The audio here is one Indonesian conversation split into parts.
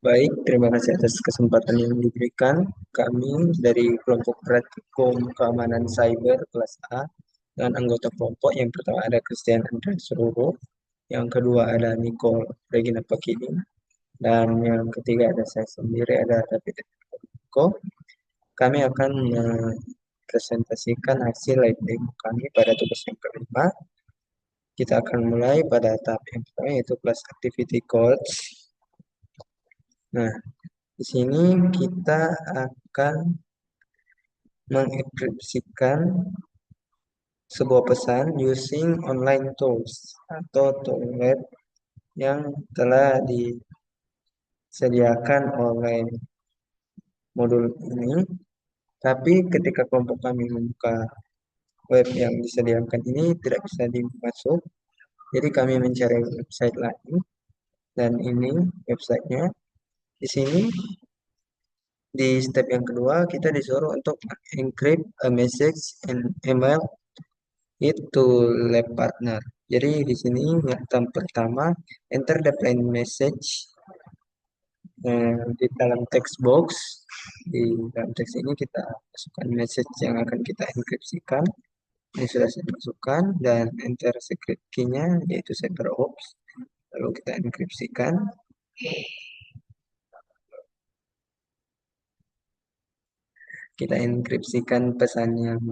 Baik, terima kasih atas kesempatan yang diberikan. Kami dari kelompok Praktikum Keamanan Cyber kelas A dengan anggota kelompok yang pertama ada Christian Andreas Roro, yang kedua ada Nicole Regina Pakini, dan yang ketiga ada saya sendiri ada David Eko. Kami akan mempresentasikan hasil live demo kami pada tugas yang kelima. Kita akan mulai pada tahap yang pertama yaitu class activity codes. Nah, di sini kita akan mengenkripsikan sebuah pesan using online tools atau tool web yang telah disediakan oleh modul ini. Tapi ketika kelompok kami membuka web yang disediakan ini tidak bisa dimasuk. Jadi kami mencari website lain dan ini websitenya. Di sini di step yang kedua kita disuruh untuk encrypt a message and email itu lab partner. Jadi di sini yang pertama enter the plain message di dalam text box. Di dalam teks ini kita masukkan message yang akan kita enkripsikan. Ini sudah saya masukkan dan enter secret key-nya yaitu CyberOps. Lalu kita enkripsikan. Kita enkripsikan pesan yang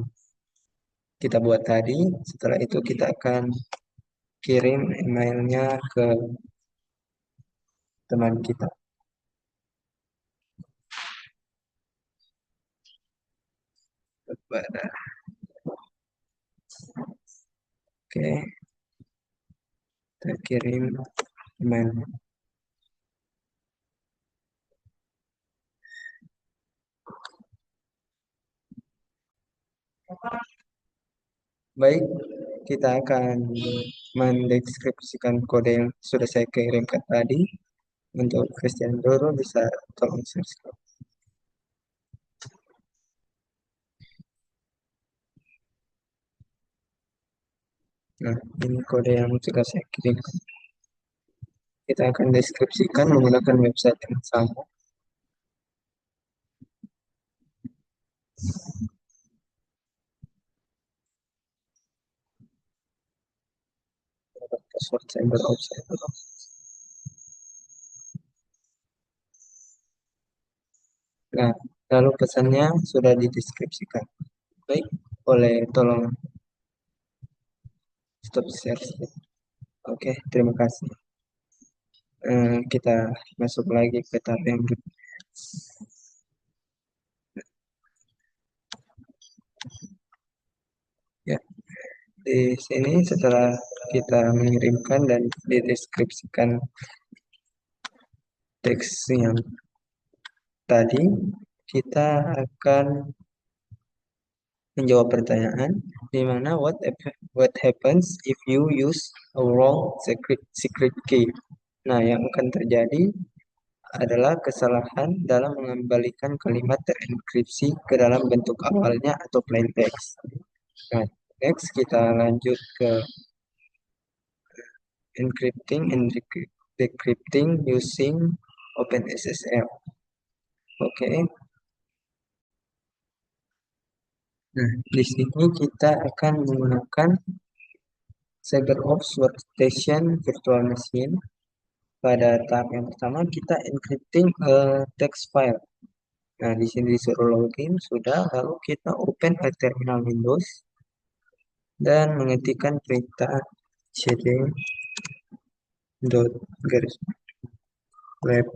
kita buat tadi. Setelah itu kita akan kirim emailnya ke teman kita. Kepada Oke, kita kirim email. Baik, kita akan mendeskripsikan kode yang sudah saya kirimkan tadi. Untuk Christian Doro bisa tolong share. Nah, ini kode yang sudah saya kirimkan. Kita akan deskripsikan menggunakan website yang sama. Password CyberOps. Nah, lalu pesannya sudah dideskripsikan. Baik, boleh tolong stop share. Oke, terima kasih. Kita masuk lagi ke tahap yang berikutnya. Ya, di sini setelah kita mengirimkan dan dideskripsikan teks yang tadi, kita akan menjawab pertanyaan di mana what happens if you use a wrong secret key. Nah, yang akan terjadi adalah kesalahan dalam mengembalikan kalimat terenkripsi ke dalam bentuk awalnya atau plain text. Nah, next kita lanjut ke encrypting and decrypting using OpenSSL. Oke. Nah, di sini kita akan menggunakan CyberOps Workstation Virtual Machine. Pada tahap yang pertama kita encrypting text file. Nah, di sini disuruh login sudah, lalu kita open a terminal Windows dan mengetikkan perintah cd dot garis web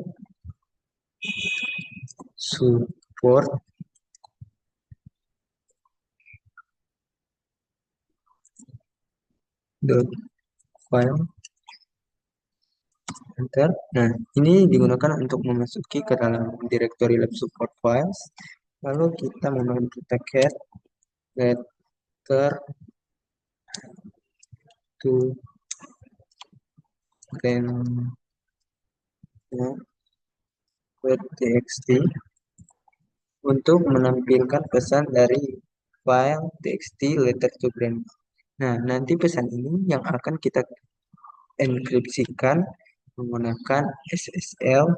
support dot file enter. Nah, ini digunakan untuk memasuki ke dalam directory lab support files. Lalu kita menggunakan kita cat letter to grand txt untuk menampilkan pesan dari file txt letter to grandma. Nah, nanti pesan ini yang akan kita enkripsikan menggunakan SSL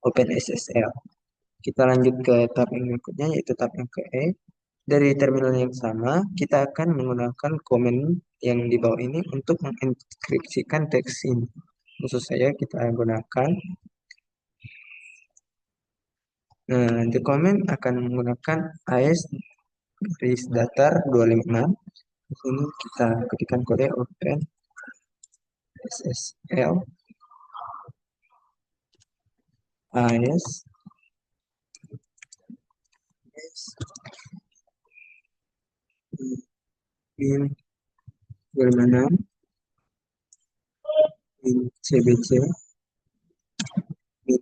OpenSSL. Kita lanjut ke tab yang berikutnya, yaitu tab yang ke E. Dari terminal yang sama, kita akan menggunakan komen yang di bawah ini untuk mengenkripsikan teks ini. Maksud saya kita gunakan the comment akan menggunakan AES garis datar 256. Di sini kita ketikkan kode open SSL AES min 256 min CBC min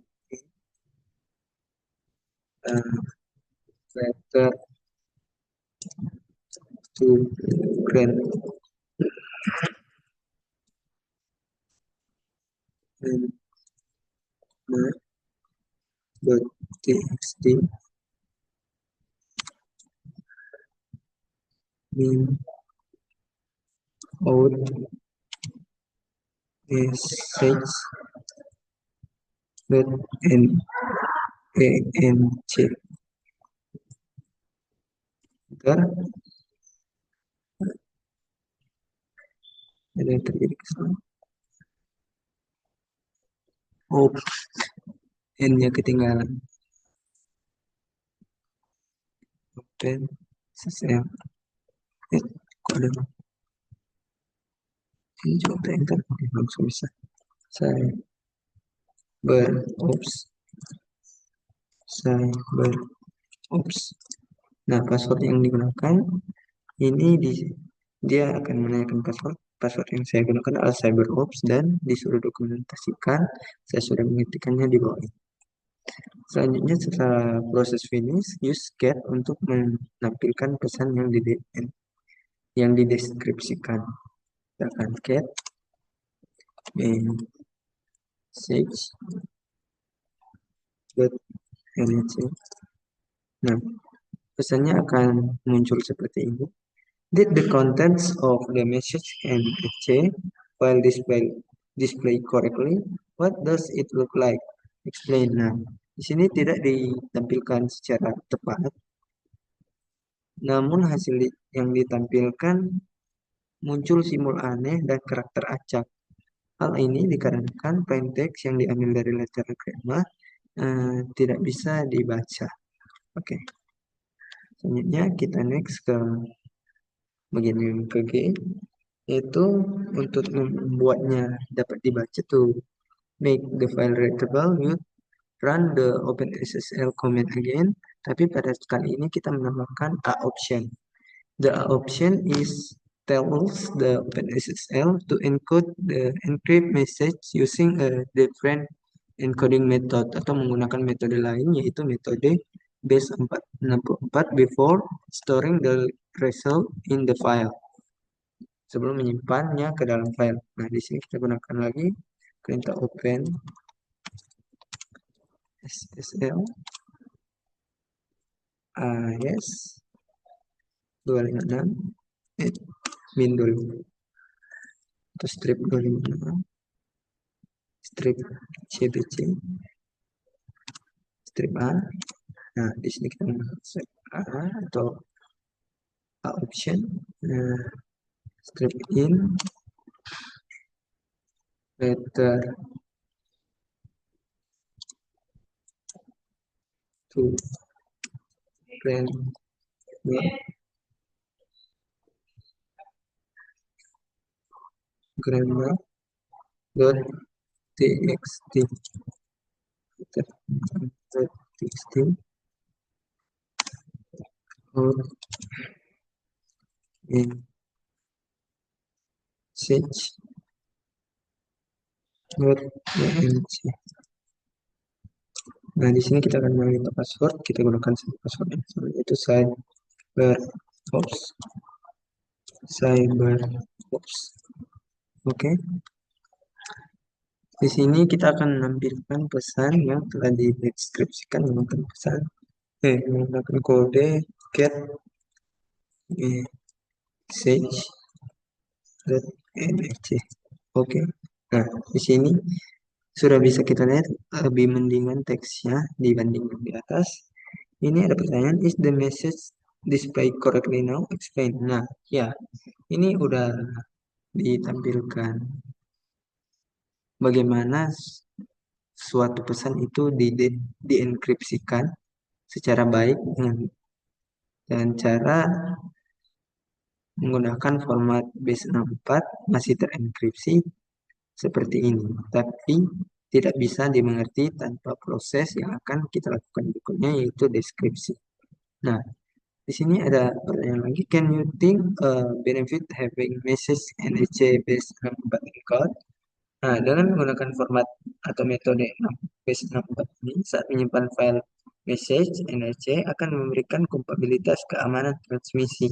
letter to grant and txt min out message dot anc. Bentar, ada yang terjadi kesalahan. Oh, n-nya ketinggalan. Open SSL. Kok ada? Ini coba enter. Oke, langsung bisa. Saya berops. Saya berops. Nah, password yang digunakan ini dia akan menanyakan password yang saya gunakan adalah CyberOps dan disuruh dokumentasikan. Saya sudah mengetikkannya di bawah ini. Selanjutnya setelah proses finish, use get untuk menampilkan pesan yang dideskripsikan. Kita akan get message .nc. Nah, pesannya akan muncul seperti ini. Did the contents of the message nc file display correctly? What does it look like? Explain. Nah, di sini tidak ditampilkan secara tepat, namun hasil yang ditampilkan muncul simbol aneh dan karakter acak. Hal ini dikarenakan plain text yang diambil dari letter gramma tidak bisa dibaca. Oke. Selanjutnya kita next ke bagian yang ke G, yaitu untuk membuatnya dapat dibaca tuh make the file readable, you run the OpenSSL command again. Tapi pada kali ini kita menambahkan a option. The a option is tells the OpenSSL to encode the encrypt message using a different encoding method atau menggunakan metode lain, yaitu metode base 464 before storing the result in the file, sebelum menyimpannya ke dalam file. Nah, di sini kita gunakan lagi perintah open SSL AES 256 min 256 atau strip 256 strip cbc strip A. Nah, di sini kita masuk A atau A option. Nah, strip in letter to grant grammar dot txt txt or message dot anc. Nah, di sini kita akan meminta password. Kita gunakan password yang sama, yaitu cyberops. Oke. Di sini kita akan menampilkan pesan yang telah dideskripsikan menggunakan menggunakan kode get message.nrc. Oke. Nah, di sini Sudah bisa kita lihat lebih mendingan teksnya dibanding yang di atas. Ini ada pertanyaan, is the message displayed correctly now? Explain. Nah, ya, ini udah ditampilkan bagaimana suatu pesan itu dienkripsikan secara baik dengan cara menggunakan format base64 masih terenkripsi seperti ini, tapi tidak bisa dimengerti tanpa proses yang akan kita lakukan berikutnya yaitu deskripsi. Nah, di sini ada pertanyaan lagi, can you think benefit having message NEC based 64 encode? Nah, dengan menggunakan format atau metode base 64 ini, saat menyimpan file message NRC akan memberikan kompatibilitas keamanan transmisi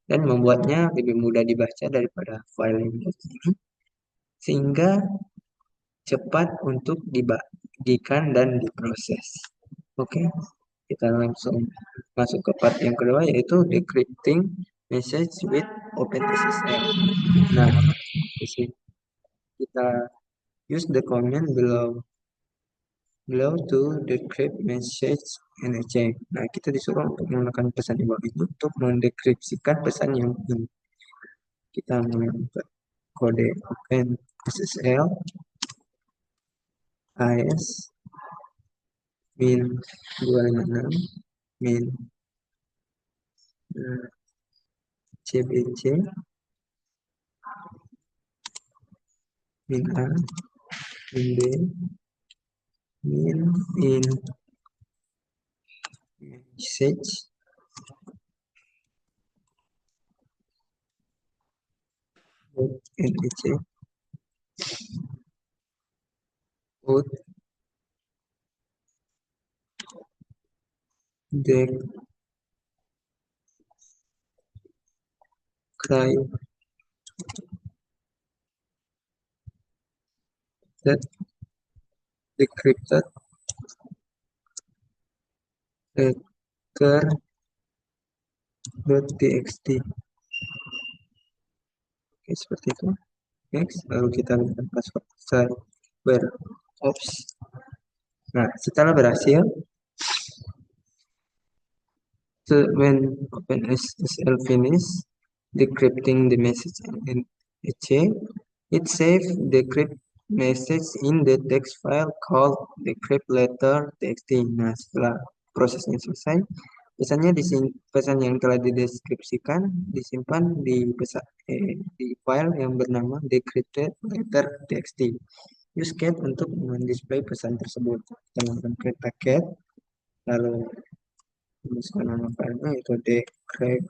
dan membuatnya lebih mudah dibaca daripada file yang ini, sehingga cepat untuk dibagikan dan diproses. Oke, kita langsung masuk ke part yang kedua yaitu decrypting message with OpenSSL. Nah, di sini kita use the command below to decrypt message NRC. Nah, kita disuruh untuk menggunakan pesan di bawah ini untuk mendekripsikan pesan yang ini. Kita menggunakan kode OpenSSL AS min 256 min CBC min A min B min in message NEC would decrypt that decrypted letter.txt. Oke, seperti itu. Next, lalu kita lakukan password cyber ops. Nah, setelah berhasil, when OpenSSL finish decrypting the message and it saves decrypt message in the text file called decrypt letter txt. Nah, setelah prosesnya selesai, pesan yang telah dideskripsikan disimpan di file yang bernama decrypted letter txt. Use cat untuk mendisplay pesan tersebut. Kita menggunakan create cat, lalu tuliskan nama filenya yaitu decrypted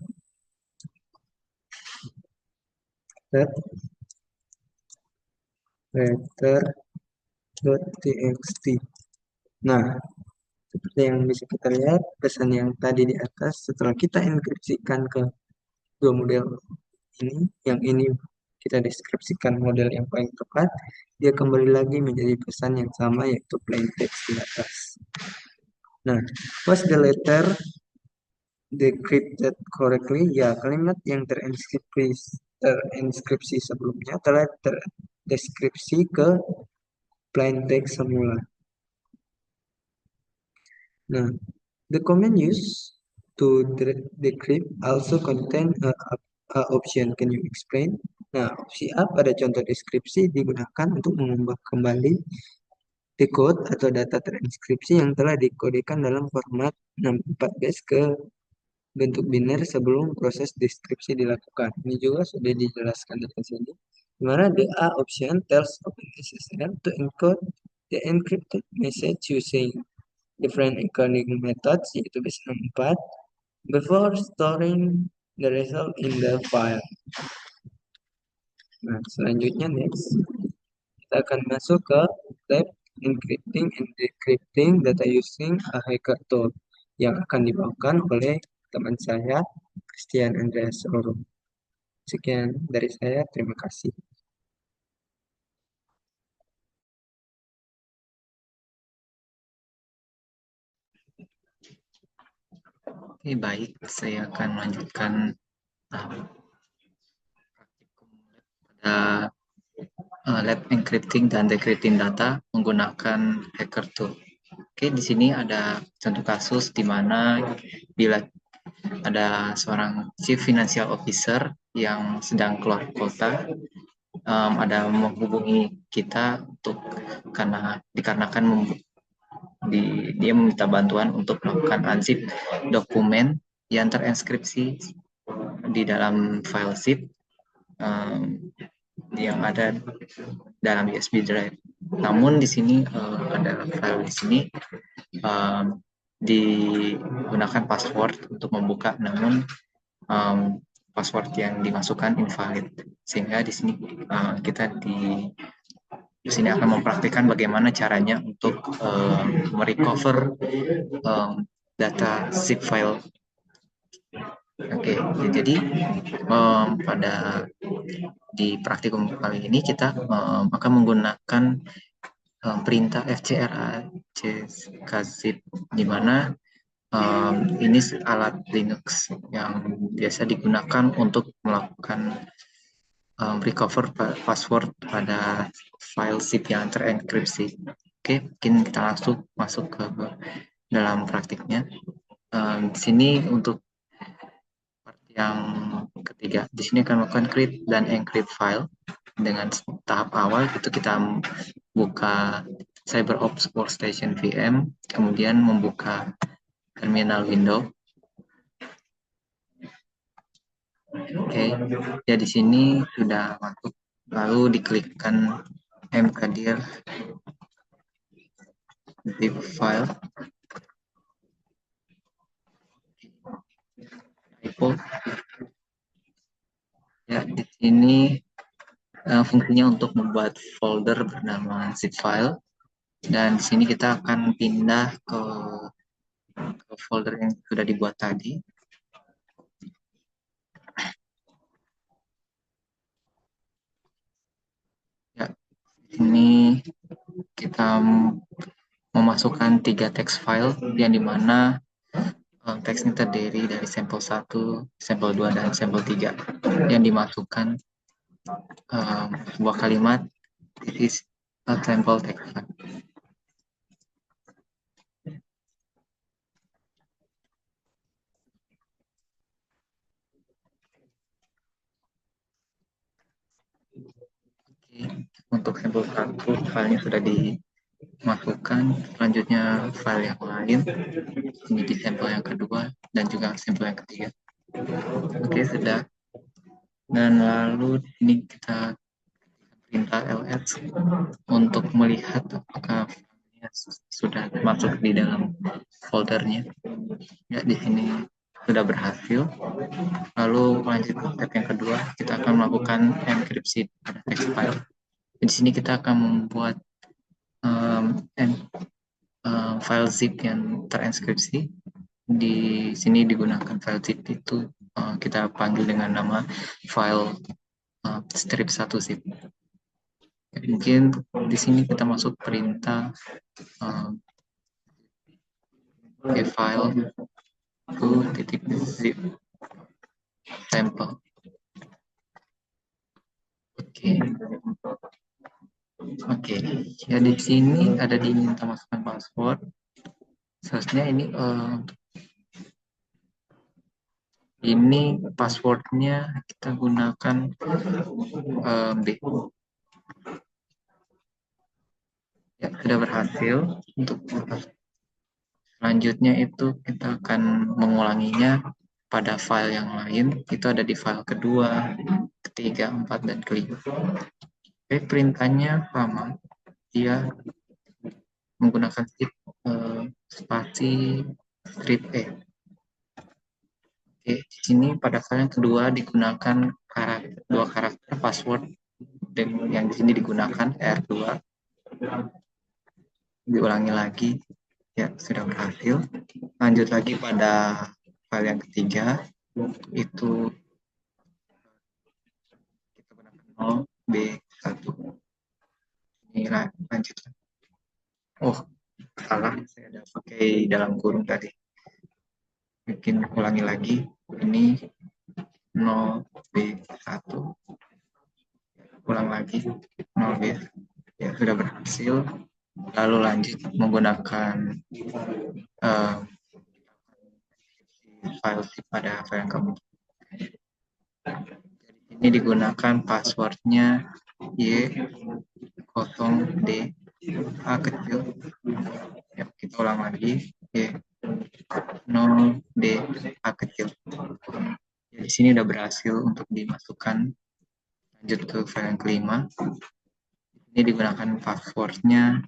letter.txt. Nah, seperti yang bisa kita lihat, pesan yang tadi di atas setelah kita enkripsikan ke dua model ini, yang ini kita deskripsikan model yang paling tepat, dia kembali lagi menjadi pesan yang sama yaitu plain text di atas. Nah, was the letter decrypted correctly? Ya, kalimat yang terinskripsi sebelumnya telah terdeskripsi ke plain text semula. Nah, the command used to decrypt also contain a option. Can you explain? Nah, opsi A pada contoh deskripsi digunakan untuk mengubah kembali decode atau data transkripsi yang telah dikodekan dalam format 64 base ke bentuk biner sebelum proses deskripsi dilakukan. Ini juga sudah dijelaskan di sini. Di mana the A option tells OpenSSL to encode the encrypted message using different encoding methods yaitu base 64 before storing the result in the file. Nah, selanjutnya next kita akan masuk ke tab encrypting and decrypting data using a hacker tool yang akan dibawakan oleh teman saya Christian Andreas Roro. Sekian dari saya, terima kasih. Oke, baik, saya akan melanjutkan praktikum pada lab encrypting dan decrypting data menggunakan hacker tool. Oke, di sini ada contoh kasus di mana bila ada seorang chief financial officer yang sedang keluar kota, ada menghubungi kita untuk dikarenakan dia meminta bantuan untuk melakukan unzip dokumen yang terinskripsi di dalam file zip um, yang ada dalam USB drive. Namun di sini ada file di sini um, digunakan password untuk membuka, namun password yang dimasukkan invalid, sehingga di sini kita di sini akan mempraktikkan bagaimana caranya untuk merecover data zip file. Oke, jadi pada di praktikum kali ini kita akan menggunakan perintah fcrA-czip, di mana ini alat Linux yang biasa digunakan untuk melakukan recover password pada file zip yang terenkripsi. Oke, mungkin kita langsung masuk ke dalam praktiknya. Di sini untuk part yang ketiga, di sini akan melakukan create dan encrypt file. Dengan tahap awal itu kita buka CyberOps Workstation VM, kemudian membuka terminal window. Oke, ya di sini sudah masuk, lalu diklikkan mkdir zip file. Ya, di sini fungsinya untuk membuat folder bernama zip file, dan di sini kita akan pindah ke folder yang sudah dibuat tadi. Ya, ini kita memasukkan 3 text file yang dimana teksnya terdiri dari sampel 1, sampel 2, dan sampel 3 yang dimasukkan sebuah kalimat this is a sample text file. Oke, untuk sampel 1 filenya sudah dimasukkan, selanjutnya file yang lain ini di sampel yang kedua dan juga sampel yang ketiga. Oke, sudah. Dan lalu ini kita perintah ls untuk melihat apakah filenya sudah masuk di dalam foldernya. Ya, di sini sudah berhasil. Lalu lanjut ke step yang kedua, kita akan melakukan enkripsi pada text file. Di sini kita akan membuat file zip yang terenkripsi. Di sini digunakan file zip itu kita panggil dengan nama file strip1zip. Mungkin di sini kita masuk perintah file to zip sample. Oke, ya di sini ada diminta masukkan password. Seharusnya ini passwordnya kita gunakan B. Ya, sudah berhasil. Untuk selanjutnya itu kita akan mengulanginya pada file yang lain. Itu ada di file kedua, ketiga, 4, dan kelima. Oke, perintahnya sama. Dia menggunakan spasi strip E. Oke, di sini pada file yang kedua digunakan dua karakter password yang di sini digunakan R2. Diulangi lagi, ya sudah berhasil. Lanjut lagi pada file yang ketiga, itu kita gunakan 0B1. Ini lanjut. Oh, salah, saya ada pakai dalam kurung tadi. Bikin ulangi lagi, ini 0B1. ulang lagi 0 bit. Ya, sudah berhasil. Lalu lanjut menggunakan file zip pada file yang kamu. Ini digunakan passwordnya Y0D A kecil. Ya, kita ulang lagi Y0D A kecil. Ya, di sini udah berhasil untuk dimasukkan. Lanjut ke file yang kelima. Ini digunakan passwordnya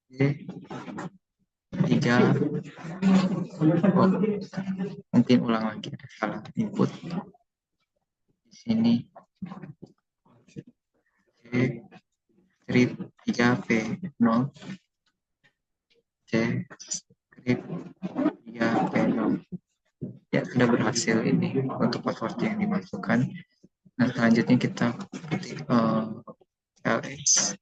Y3. Oh, mungkin ulang lagi, ada salah input. Di sini script 3P0 C script 3P0. Ya, sudah berhasil ini untuk password yang dimasukkan. Nah, selanjutnya kita ketik ls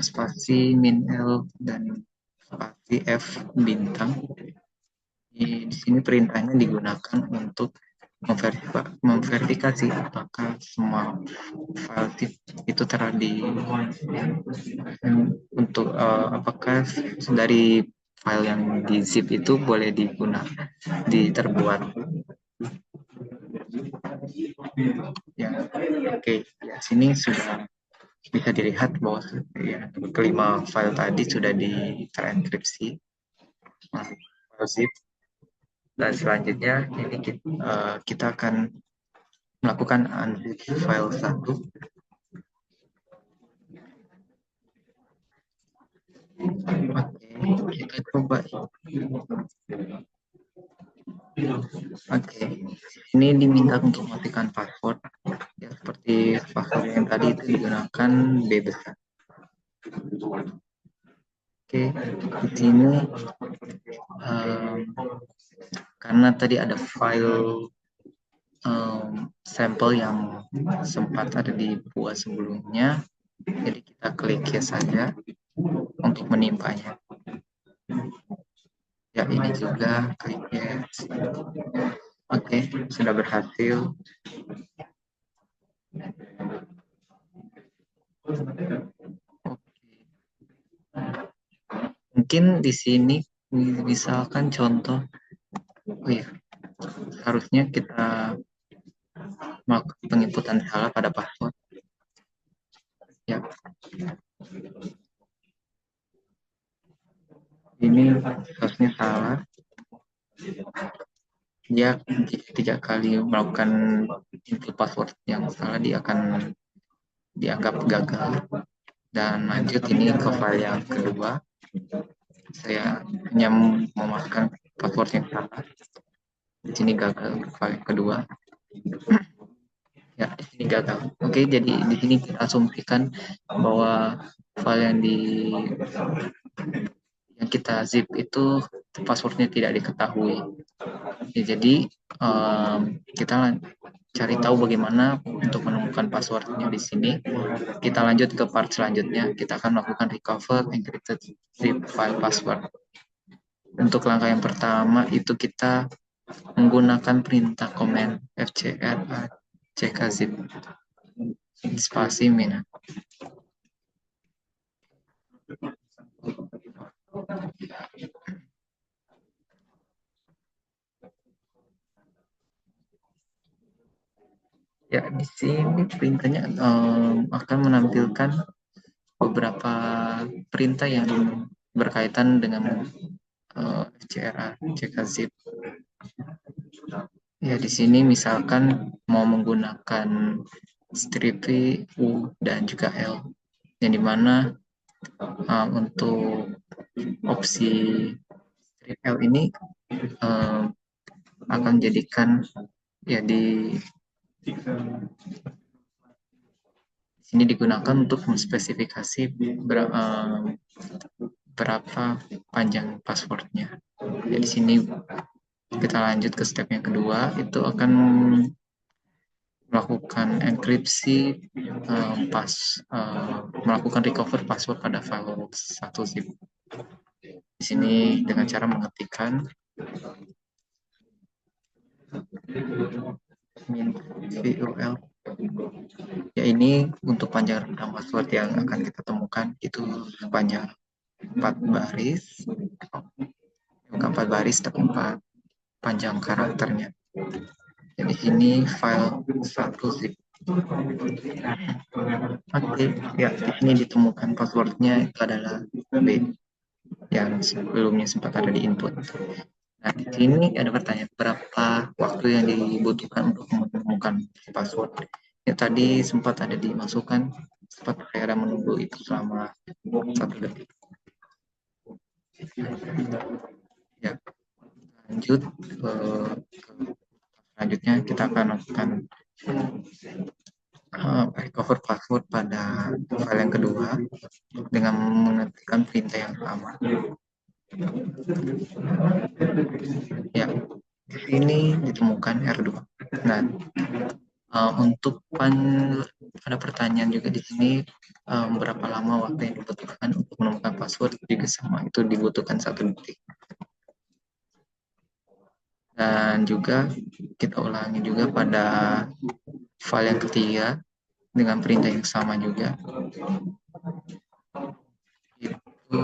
spasi min l dan spasi f bintang. Di sini perintahnya digunakan untuk memverifikasi apakah semua file zip itu teradi untuk apakah dari file yang di zip itu boleh digunakan terbuat. Ya, oke. Ya, sini sudah bisa dilihat bahwa ya, kelima file tadi sudah terenkripsi file zip. Dan selanjutnya ini kita akan melakukan unzip file 1. Oke, kita coba. Oke, ini diminta untuk matikan password. Ya, seperti password yang tadi itu digunakan B besar. Oke, di sini karena tadi ada file sampel yang sempat ada di buah sebelumnya, jadi kita klik yes saja untuk menimpanya. Ya, ini juga klik yes. Oke, sudah berhasil. Mungkin di sini misalkan contoh, oh ya, harusnya kita melakukan penginputan salah pada password. Ya, ini harusnya salah. Dia jika 3 kali melakukan input password yang salah, dia akan dianggap gagal. Dan lanjut ini ke file yang kedua. Saya hanya memasukkan password yang salah. Di sini gagal file yang kedua. Ya, di sini gagal. Oke, jadi di sini kita asumsikan bahwa file yang kita zip itu passwordnya tidak diketahui. Ya, jadi kita cari tahu bagaimana untuk menemukan passwordnya di sini. Kita lanjut ke part selanjutnya. Kita akan melakukan recover encrypted zip file password. Untuk langkah yang pertama itu kita menggunakan perintah command fcr ckzip spasi min. Ya, di sini perintahnya akan menampilkan beberapa perintah yang berkaitan dengan FCRA, ckzip. Ya, di sini misalkan mau menggunakan strip U dan juga L, yang dimana untuk opsi strip L ini akan jadikan ya di sini digunakan untuk menspesifikasi berapa panjang passwordnya. Ya, di sini kita lanjut ke step yang kedua, itu akan melakukan enkripsi melakukan recover password pada file 1 zip. Di sini dengan cara mengetikkan min vul Ya, ini untuk panjang rentang password yang akan kita temukan itu panjang 4 baris, bukan 4 baris tapi 4 panjang karakternya. Jadi ini file 1 zip. Oke, ya di sini ditemukan passwordnya itu adalah B yang sebelumnya sempat ada di input. Nah, di sini ada pertanyaan, berapa waktu yang dibutuhkan untuk menemukan password? Ya, tadi sempat ada dimasukkan, sempat saya ada menunggu itu selama 1 detik. Ya, lanjut ke selanjutnya kita akan lakukan recover password pada file yang kedua dengan mengetikkan perintah yang sama. Ya, ini ditemukan R2. Nah, untuk ada pertanyaan juga di sini, berapa lama waktu yang dibutuhkan untuk menemukan password juga sama, itu dibutuhkan 1 detik. Dan juga kita ulangi juga pada file yang ketiga dengan perintah yang sama juga. Itu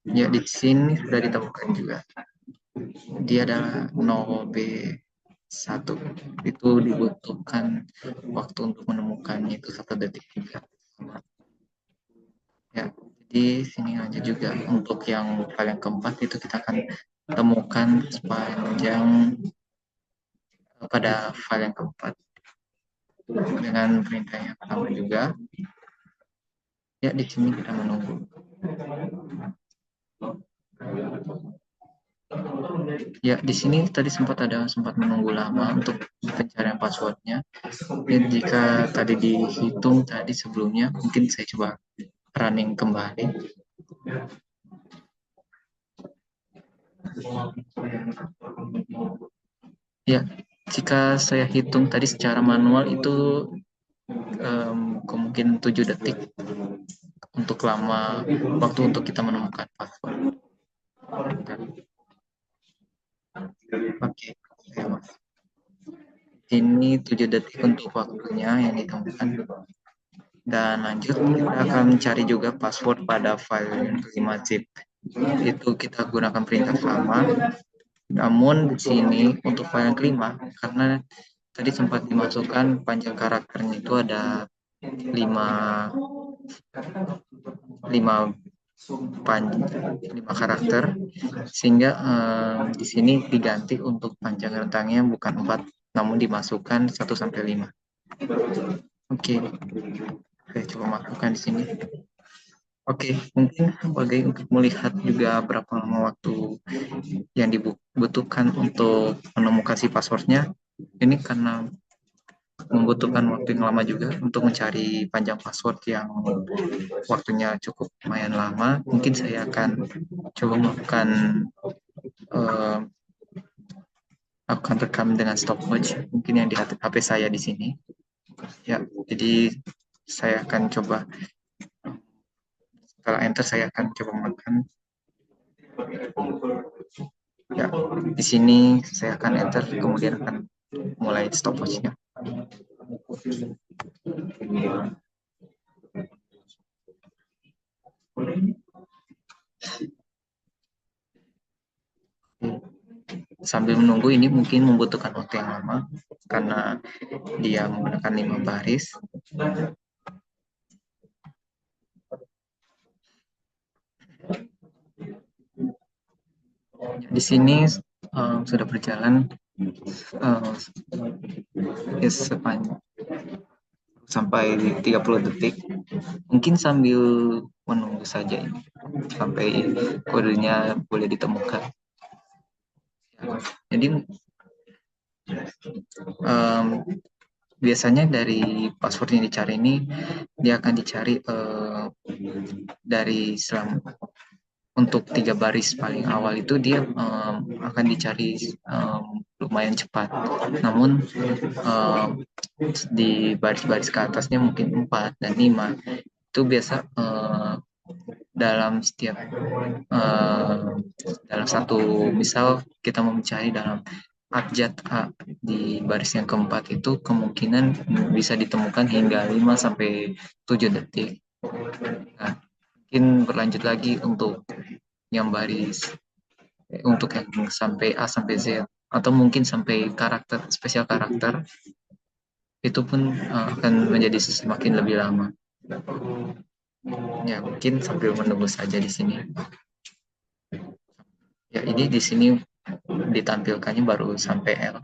ya di sini sudah ditemukan juga. Dia adalah 0B1. Itu dibutuhkan waktu untuk menemukannya itu 1 detik juga. Ya, jadi sini aja juga untuk yang file yang keempat itu kita akan temukan sepanjang pada file yang keempat dengan perintah yang sama juga. Ya, di sini kita menunggu. Ya, di sini tadi sempat menunggu lama untuk pencarian passwordnya. Dan jika tadi dihitung tadi sebelumnya, mungkin saya coba running kembali. Ya, jika saya hitung tadi secara manual itu kemungkinan 7 detik untuk lama waktu untuk kita menemukan password. Oke, ya, Mas. Ini 7 detik untuk waktunya yang ditemukan. Dan lanjut, kita akan mencari juga password pada file 5 zip. Itu kita gunakan perintah sama. Namun di sini untuk file yang kelima, karena tadi sempat dimasukkan panjang karakternya itu ada 5 karakter, sehingga di sini diganti untuk panjang rentangnya bukan 4, namun dimasukkan 1 sampai 5. Oke, saya coba masukkan di sini. Oke, mungkin sebagai untuk melihat juga berapa lama waktu yang dibutuhkan untuk menemukan si passwordnya. Ini karena membutuhkan waktu yang lama juga untuk mencari panjang password yang waktunya cukup lumayan lama. Mungkin saya akan coba melakukan rekam dengan stopwatch, mungkin yang di HP saya di sini. Ya, jadi saya akan coba, setelah enter saya akan coba makan. Ya, di sini saya akan enter, kemudian akan mulai stopwatch-nya. Sambil menunggu ini mungkin membutuhkan waktu yang lama karena dia menggunakan 5 baris. Di sini sudah berjalan sepanjang sampai 30 detik. Mungkin sambil menunggu saja ini sampai kodenya boleh ditemukan. Jadi biasanya dari password yang dicari ini dia akan dicari dari untuk 3 baris paling awal itu dia akan dicari lumayan cepat. Namun di baris-baris ke atasnya mungkin 4 dan 5 itu biasa dalam setiap dalam satu misal kita mau mencari dalam abjad A di baris yang keempat itu kemungkinan bisa ditemukan hingga 5 sampai 7 detik. Nah, mungkin berlanjut lagi yang baris untuk yang sampai A sampai Z atau mungkin sampai karakter spesial karakter itu pun akan menjadi semakin lebih lama. Ya, mungkin sambil menunggu saja di sini. Ya, ini di sini ditampilkannya baru sampai L.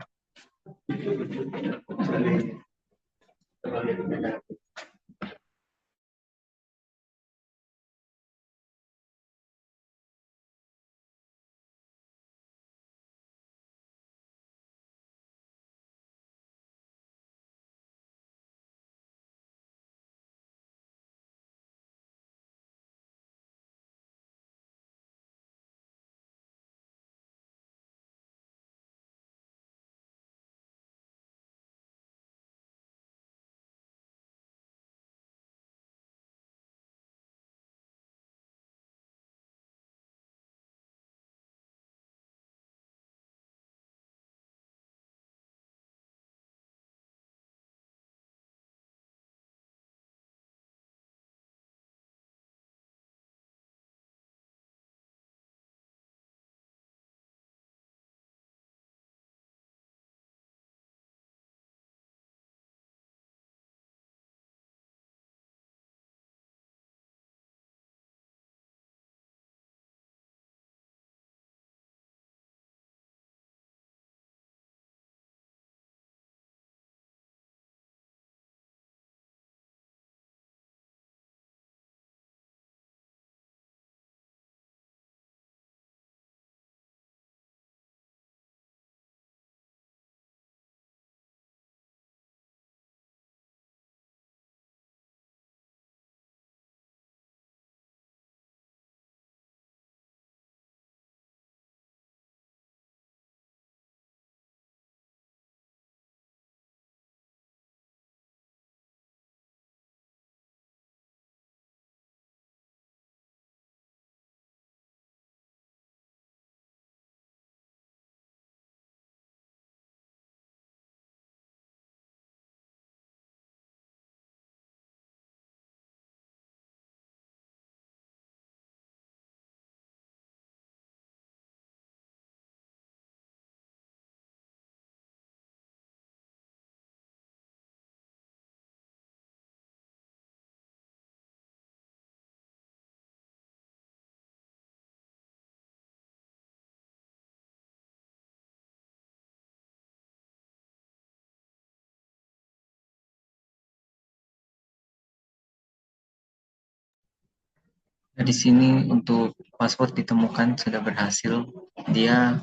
Nah, di sini untuk password ditemukan sudah berhasil. Dia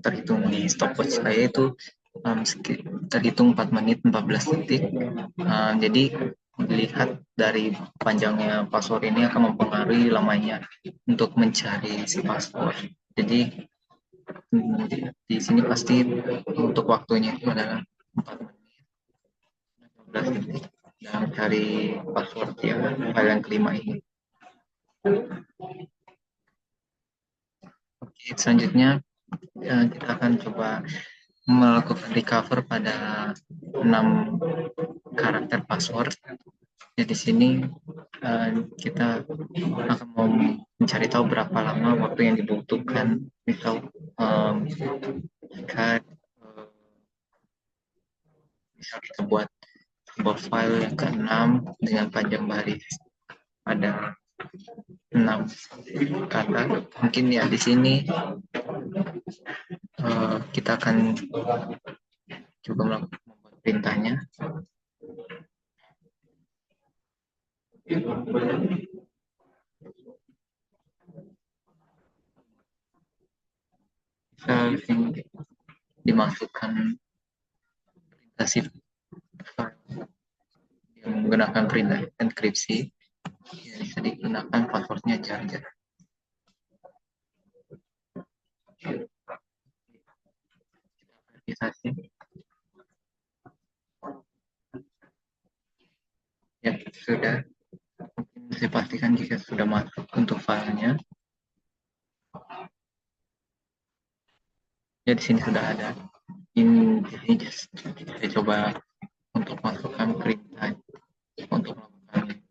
terhitung di stopwatch saya itu terhitung 4 menit 14 detik. Jadi dilihat dari panjangnya password ini akan mempengaruhi lamanya untuk mencari si password. Jadi di sini pasti untuk waktunya itu adalah 4 menit 15 detik dalam cari password yang file yang kelima ini. Oke, selanjutnya kita akan coba melakukan recover pada 6 karakter password. Ya, di sini kita akan mau mencari tahu berapa lama waktu yang dibutuhkan. Misal jika misal kita buat sebuah file yang ke-6 dengan panjang baris ada 6 kata, mungkin ya di sini kita akan coba membuat perintahnya. Bisa dimasukkan perintah yang menggunakan perintah enkripsi, ya, bisa digunakan passwordnya jar-jar. Verifikasi. Ya, sudah. Mungkin saya pastikan jika sudah masuk untuk filenya. Ya di sini sudah ada. Ini just saya coba untuk masukkan perintah untuk melakukan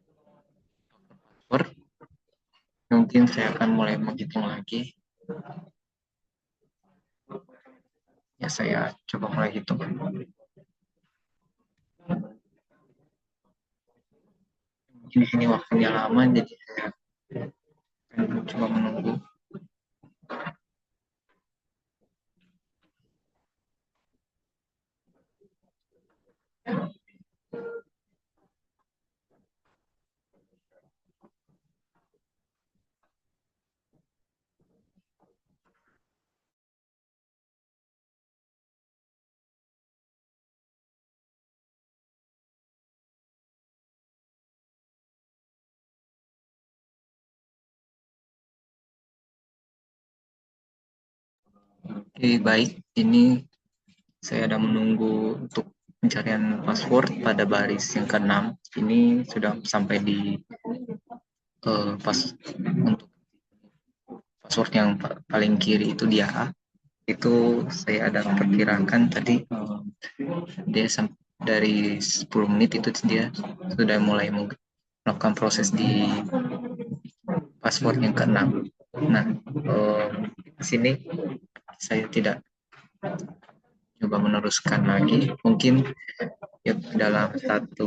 password. Mungkin saya akan mulai menghitung lagi. Ya saya coba mulai hitung. Mungkin di sini waktunya lama, jadi saya akan coba menunggu. Oke, baik. Ini saya ada menunggu untuk pencarian password pada baris yang ke-6. Ini sudah sampai di pas untuk password yang paling kiri itu dia A. Itu saya ada perkirakan tadi dia dari 10 menit itu dia sudah mulai melakukan proses di password yang ke-6. Nah, di sini saya tidak coba meneruskan lagi. Mungkin ya, dalam satu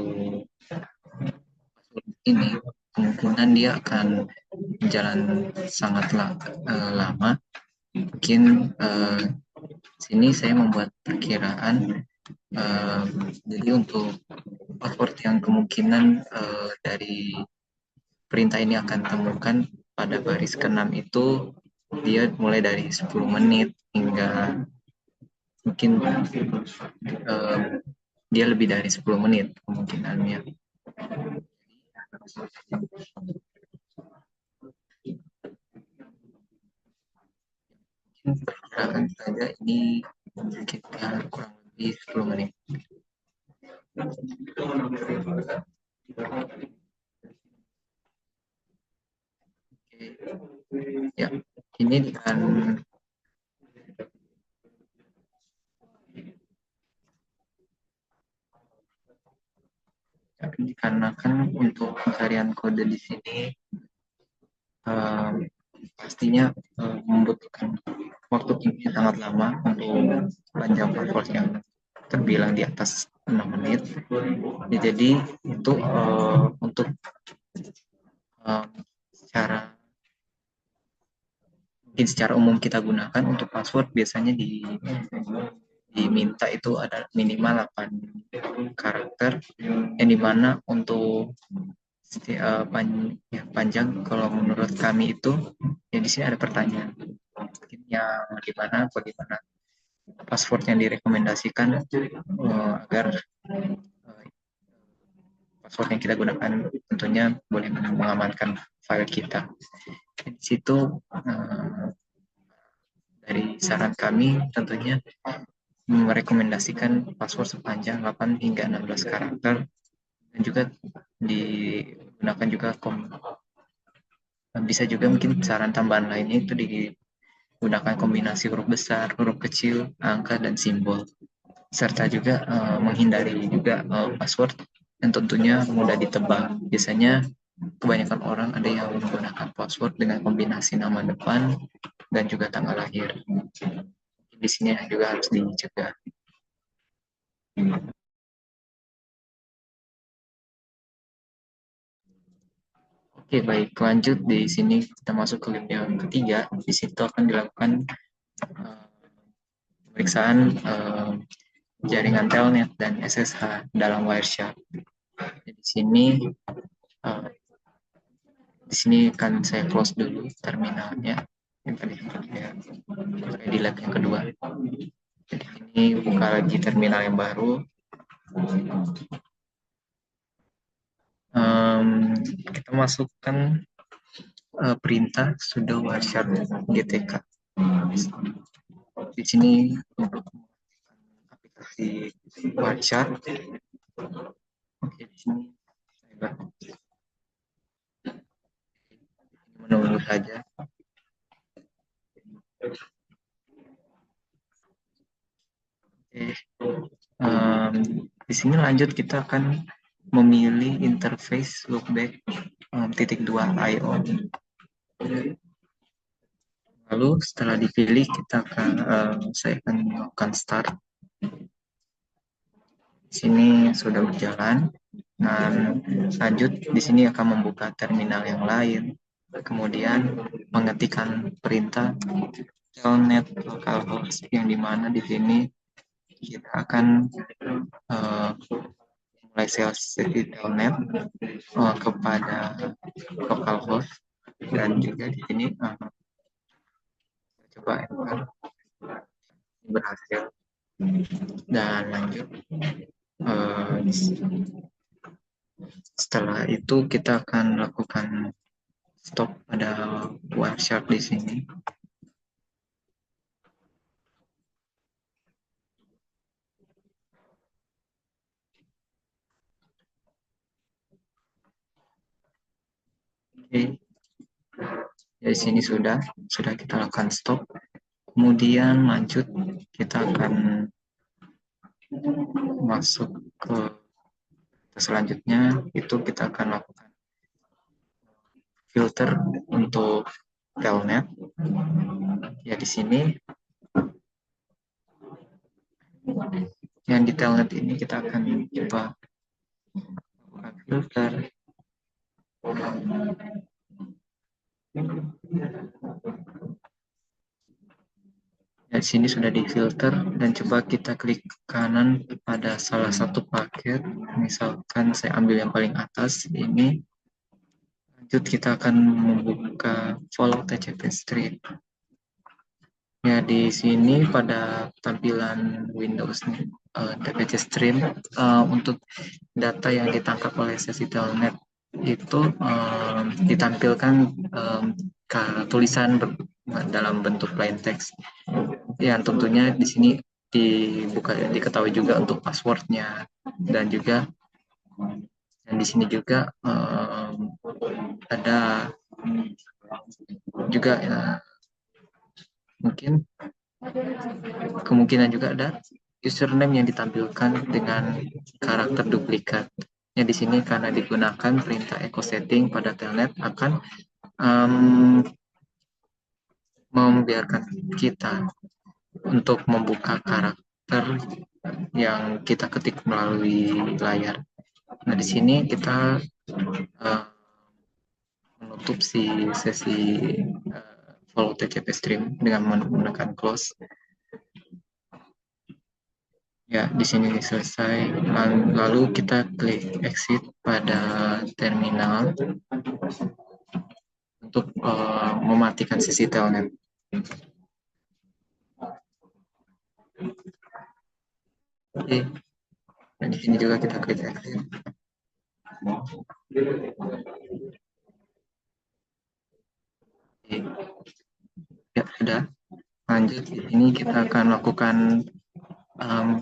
password ini kemungkinan dia akan jalan sangat lama. Mungkin sini saya membuat perkiraan. Jadi untuk password yang kemungkinan dari perintah ini akan temukan pada baris ke-6 itu dia mulai dari 10 menit hingga mungkin dia lebih dari 10 menit kemungkinannya. Mungkin perkiraan saja ini sekitar kurang lebih 10 menit. Oke. Ya, ini dikarenakan untuk pencarian kode di sini pastinya membutuhkan waktu yang sangat lama untuk panjang password yang terbilang di atas 6 menit. Ya, jadi itu untuk secara mungkin secara umum kita gunakan untuk password biasanya diminta itu ada minimal 8 karakter yang dimana untuk panjang kalau menurut kami itu ya di sini ada pertanyaan mungkin yang bagaimana password yang direkomendasikan agar password yang kita gunakan tentunya boleh mengamankan file kita. Di situ dari saran kami tentunya merekomendasikan password sepanjang 8 hingga 16 karakter dan juga digunakan juga bisa juga mungkin saran tambahan lainnya itu digunakan kombinasi huruf besar, huruf kecil, angka, dan simbol. Serta juga menghindari juga password yang tentunya mudah ditebak. Biasanya kebanyakan orang ada yang menggunakan password dengan kombinasi nama depan dan juga tanggal lahir. Di sini juga harus dicegah. Oke, baik. Lanjut di sini kita masuk ke lab yang ketiga. Di situ akan dilakukan pemeriksaan jaringan telnet dan SSH dalam Wireshark. Di sini akan saya close dulu terminalnya yang tadi saya di lab yang kedua. Jadi ini buka lagi terminal yang baru. Kita masukkan perintah sudo wireshark gtk. Di sini untuk aplikasi Wireshark. Oke, di sini saya menunggu saja. Di sini lanjut kita akan memilih interface loopback titik 2 IO. Lalu setelah dipilih saya akan melakukan start. Di sini sudah berjalan. Dan lanjut di sini akan membuka terminal yang lain. Kemudian mengetikkan perintah telnet localhost yang dimana di sini kita akan mulai sesi telnet kepada localhost dan juga di sini coba enter berhasil dan lanjut. Setelah itu kita akan lakukan stop pada Wireshark di sini. Oke. Dari sini sudah kita lakukan stop. Kemudian lanjut kita akan masuk ke selanjutnya, itu kita akan lakukan filter untuk telnet. Ya di sini yang di telnet ini kita akan coba lakukan filter. Ya, di sini sudah difilter dan coba kita klik kanan pada salah satu paket. Misalkan saya ambil yang paling atas ini. Lanjut kita akan membuka follow TCP stream. Ya di sini pada tampilan Windows TPC stream untuk data yang ditangkap oleh sesi telnet itu ditampilkan tulisan dalam bentuk plain text. Yang tentunya di sini diketahui juga untuk passwordnya dan di sini juga ada juga mungkin kemungkinan juga ada username yang ditampilkan dengan karakter duplikat. Ya di sini karena digunakan perintah echo setting pada telnet akan membiarkan kita untuk membuka karakter yang kita ketik melalui layar. Nah di sini kita menutup sesi follow TCP stream dengan menggunakan close. Ya, di sini selesai. Lalu kita klik exit pada terminal untuk mematikan sisi telnet. Oke. Dan di sini juga kita klik exit. Oke. Ya, sudah. Lanjut, di sini kita akan lakukan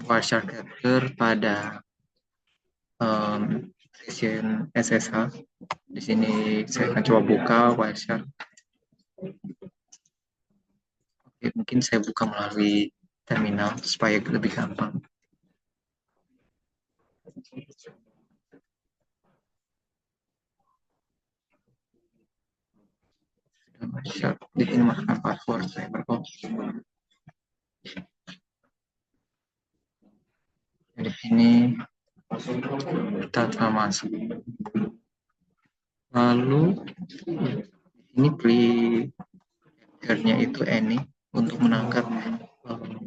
Wireshark capture pada session SSH. Di sini saya akan coba buka Wireshark. Oke, mungkin saya buka melalui terminal supaya lebih gampang. Wireshark, di sini masukkan password saya berbox. Di sini kita telah masuk. Lalu ini triggernya itu any untuk menangkap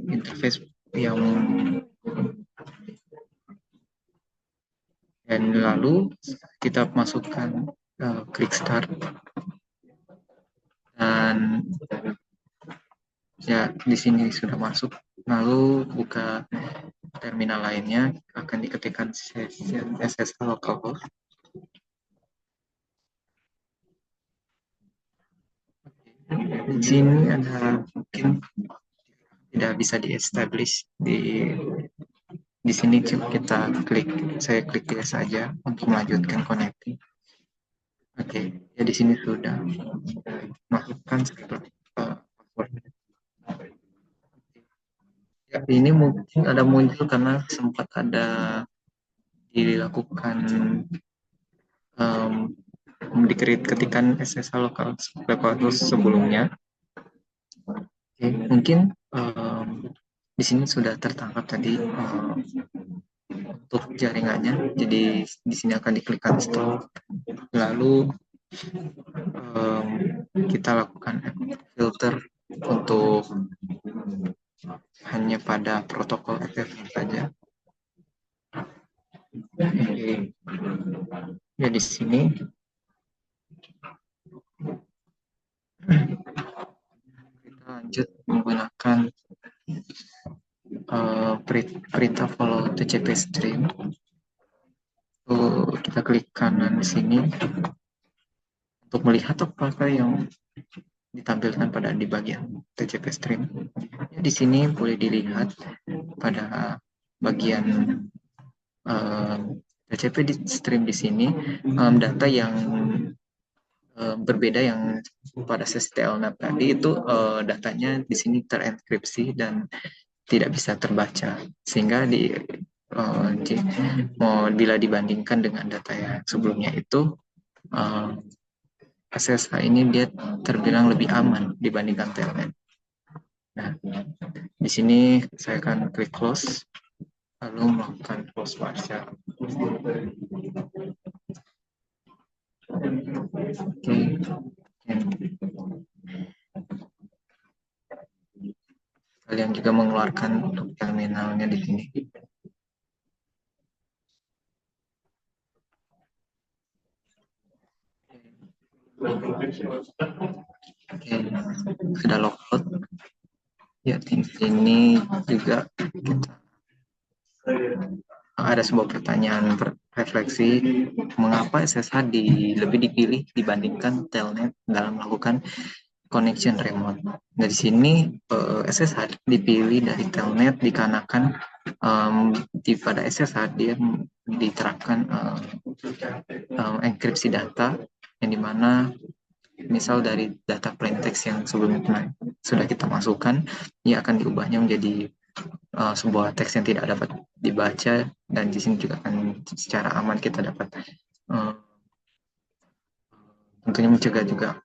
interface yang dan lalu kita masukkan klik start dan ya di sini sudah masuk. Lalu buka terminal lainnya akan diketikkan session SSH localhost. Di sini ada mungkin tidak bisa di-establish di sini saya klik yes saja untuk melanjutkan connecting. Oke, Ya, di sini sudah masukkan password. Ya, ini mungkin ada muncul karena sempat ada dilakukan um, diketikkan SSH level sebelumnya. Oke, mungkin di sini sudah tertangkap tadi untuk jaringannya. Jadi di sini akan diklik install. Lalu kita lakukan filter untuk hanya pada protokol FTP saja. Oke. Ya, di sini kita lanjut menggunakan perintah follow TCP stream. Kita klik kanan di sini untuk melihat apakah yang ditampilkan di bagian TCP stream. Ya, di sini boleh dilihat pada bagian TCP di stream di sini data yang berbeda yang pada sesi telnet tadi itu datanya di sini terenkripsi dan tidak bisa terbaca, sehingga bila dibandingkan dengan data yang sebelumnya itu SSH ini dia terbilang lebih aman dibandingkan telnet. Nah, di sini saya akan klik close, lalu melakukan close partial. Oke. Kalian juga mengeluarkan untuk terminalnya di sini. Oke, sudah logout. Ya, di sini juga kita ada sebuah pertanyaan refleksi, mengapa SSH lebih dipilih dibandingkan telnet dalam melakukan connection remote. Dari sini SSH dipilih dari telnet dikarenakan pada SSH dia diterapkan enkripsi data yang dimana misal dari data plain text yang sebelumnya sudah kita masukkan, ia akan diubahnya menjadi sebuah teks yang tidak dapat dibaca, dan di sini juga akan secara aman kita dapat tentunya mencegah juga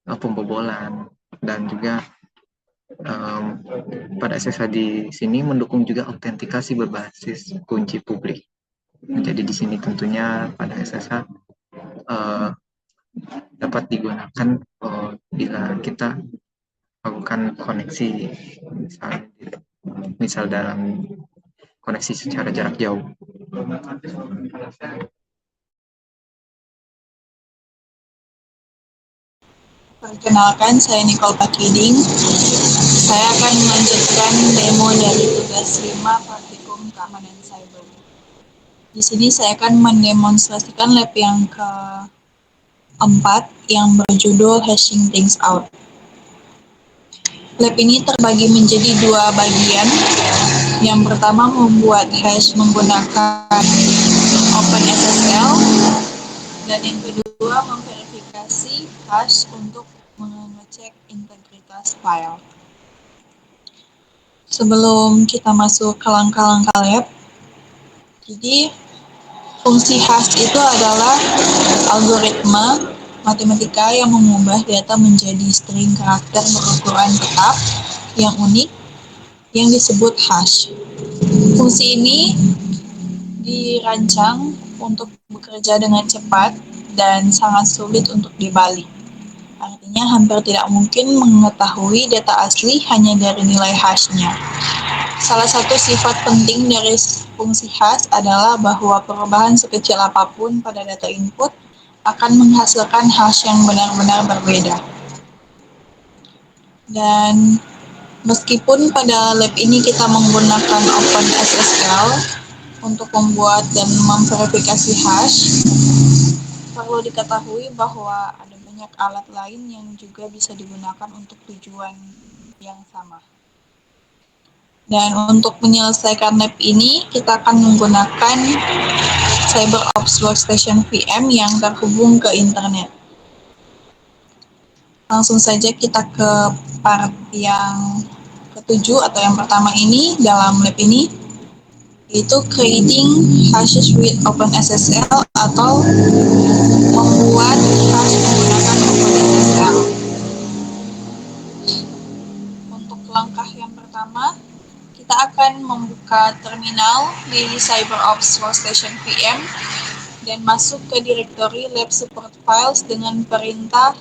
pembobolan, dan juga pada SSH di sini mendukung juga autentikasi berbasis kunci publik. Jadi di sini tentunya pada SSH dapat digunakan bila kita melakukan koneksi, misal dalam koneksi secara jarak jauh. Perkenalkan, saya Nicole Pakiding. Saya akan melanjutkan demo dari tugas 5 praktikum keamanan cyber. Di sini saya akan mendemonstrasikan lab yang keempat yang berjudul Hashing Things Out. Lab ini terbagi menjadi 2 bagian. Yang pertama membuat hash menggunakan OpenSSL, dan yang kedua memverifikasi hash untuk mengecek integritas file. Sebelum kita masuk ke langkah-langkah lab, jadi fungsi hash itu adalah algoritma matematika yang mengubah data menjadi string karakter berukuran tetap yang unik yang disebut hash. Fungsi ini dirancang untuk bekerja dengan cepat dan sangat sulit untuk dibalik. Artinya hampir tidak mungkin mengetahui data asli hanya dari nilai hash-nya. Salah satu sifat penting dari fungsi hash adalah bahwa perubahan sekecil apapun pada data input akan menghasilkan hash yang benar-benar berbeda. Dan meskipun pada lab ini kita menggunakan OpenSSL untuk membuat dan memverifikasi hash, perlu diketahui bahwa ada banyak alat lain yang juga bisa digunakan untuk tujuan yang sama. Dan untuk menyelesaikan lab ini, kita akan menggunakan CyberOps Workstation VM yang terhubung ke internet. Langsung saja kita ke part yang ketujuh atau yang pertama ini dalam lab ini, yaitu creating hashes with OpenSSL atau membuat hash menggunakan OpenSSL. Untuk langkah yang pertama, kita akan membuka terminal di CyberOps Workstation VM dan masuk ke directory lab support files dengan perintah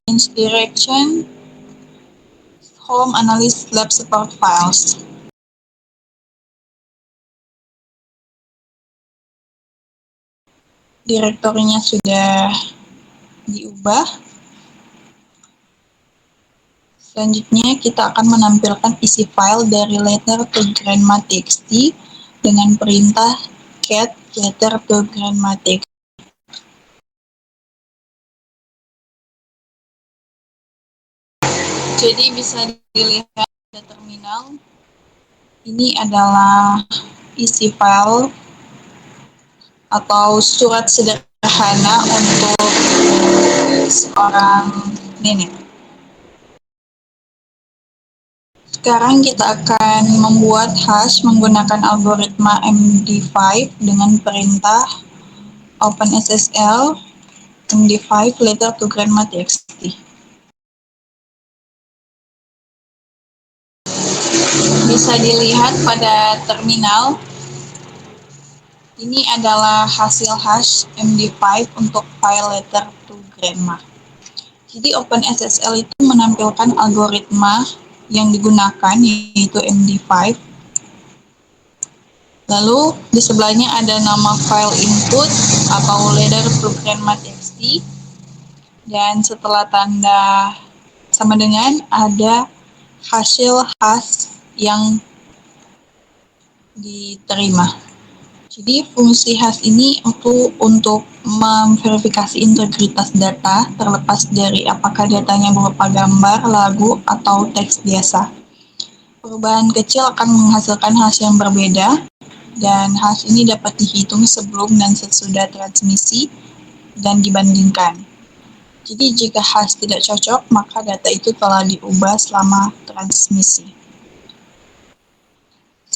change direction home analyst lab support files. Direktorinya sudah diubah. Selanjutnya kita akan menampilkan isi file dari letter to grandma.txt dengan perintah cat letter to grandma.txt. Jadi bisa dilihat di terminal, ini adalah isi file atau surat sederhana untuk seorang nenek. Sekarang kita akan membuat hash menggunakan algoritma MD5 dengan perintah OpenSSL MD5 letter to grandma.txt. Bisa dilihat pada terminal, ini adalah hasil hash MD5 untuk file letter to grandma. Jadi OpenSSL itu menampilkan algoritma yang digunakan, yaitu MD5. Lalu di sebelahnya ada nama file input atau letter to grandma.txt, dan setelah tanda sama dengan ada hasil hash yang diterima. Jadi fungsi hash ini untuk memverifikasi integritas data terlepas dari apakah datanya berupa gambar, lagu, atau teks biasa. Perubahan kecil akan menghasilkan hash yang berbeda, dan hash ini dapat dihitung sebelum dan sesudah transmisi dan dibandingkan. Jadi jika hash tidak cocok, maka data itu telah diubah selama transmisi.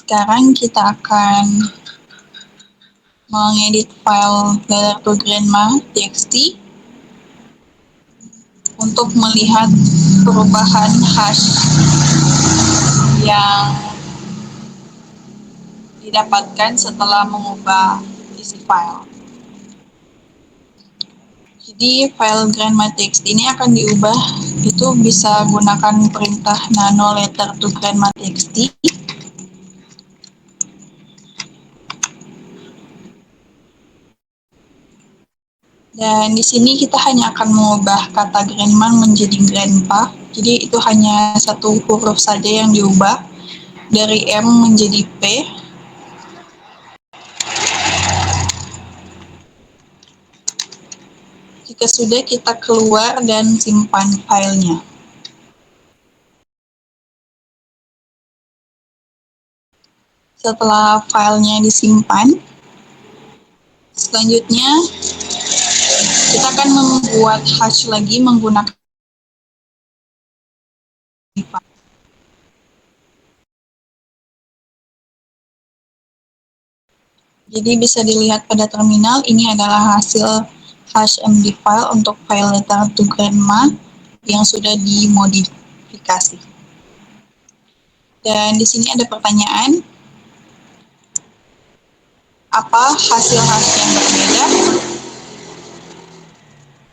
Sekarang kita akan mengedit file letter to grandma.txt untuk melihat perubahan hash yang didapatkan setelah mengubah isi file. Jadi file grandma.txt ini akan diubah, itu bisa gunakan perintah nano letter to grandma.txt. Dan di sini kita hanya akan mengubah kata grandma menjadi grandpa. Jadi itu hanya satu huruf saja yang diubah, dari M menjadi P. Jika sudah, kita keluar dan simpan filenya. Setelah filenya disimpan, selanjutnya kita akan membuat hash lagi menggunakan jadi bisa dilihat pada terminal, ini adalah hasil hash MD file untuk file letter to grandma yang sudah dimodifikasi. Dan di sini ada pertanyaan, apa hasil hash yang berbeda?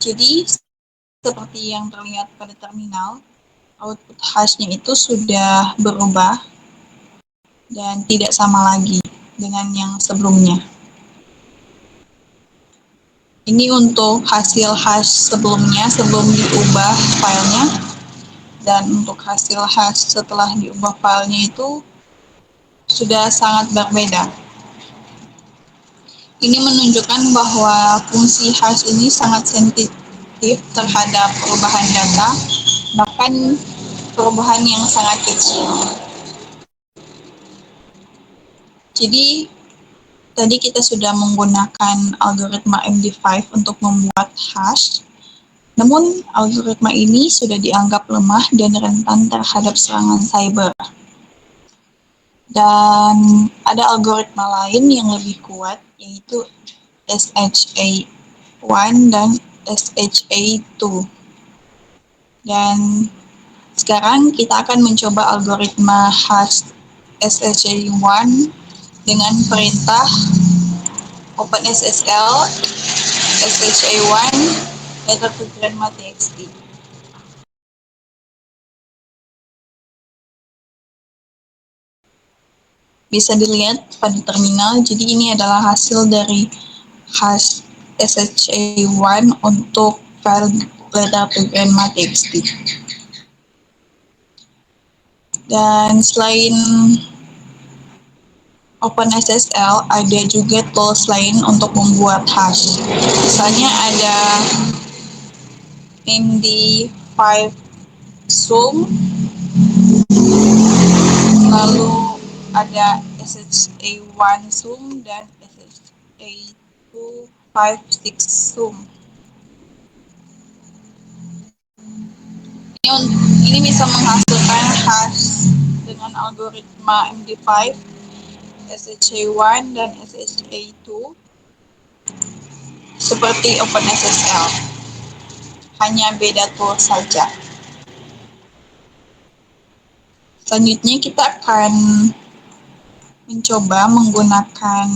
Jadi seperti yang terlihat pada terminal, output hashnya itu sudah berubah dan tidak sama lagi dengan yang sebelumnya. Ini untuk hasil hash sebelumnya, sebelum diubah filenya, dan untuk hasil hash setelah diubah filenya itu sudah sangat berbeda. Ini menunjukkan bahwa fungsi hash ini sangat sensitif terhadap perubahan data, bahkan perubahan yang sangat kecil. Jadi tadi kita sudah menggunakan algoritma MD5 untuk membuat hash, Namun, algoritma ini sudah dianggap lemah dan rentan terhadap serangan cyber. Dan ada algoritma lain yang lebih kuat, yaitu SHA-1 dan SHA-2. Dan sekarang kita akan mencoba algoritma hash SHA-1 dengan perintah OpenSSL SHA-1 letter to grandma txt. Bisa dilihat pada terminal, jadi ini adalah hasil dari hash SHA-1 untuk file letter to grandma txt. Dan selain OpenSSL, ada juga tools lain untuk membuat hash. Misalnya ada MD5 Zoom, lalu ada SHA-1 Zoom dan SHA-2 56 Zoom. Ini bisa menghasilkan hash dengan algoritma MD5, SHA-1 dan SHA-2 seperti OpenSSL, hanya beda tool saja. Selanjutnya kita akan mencoba menggunakan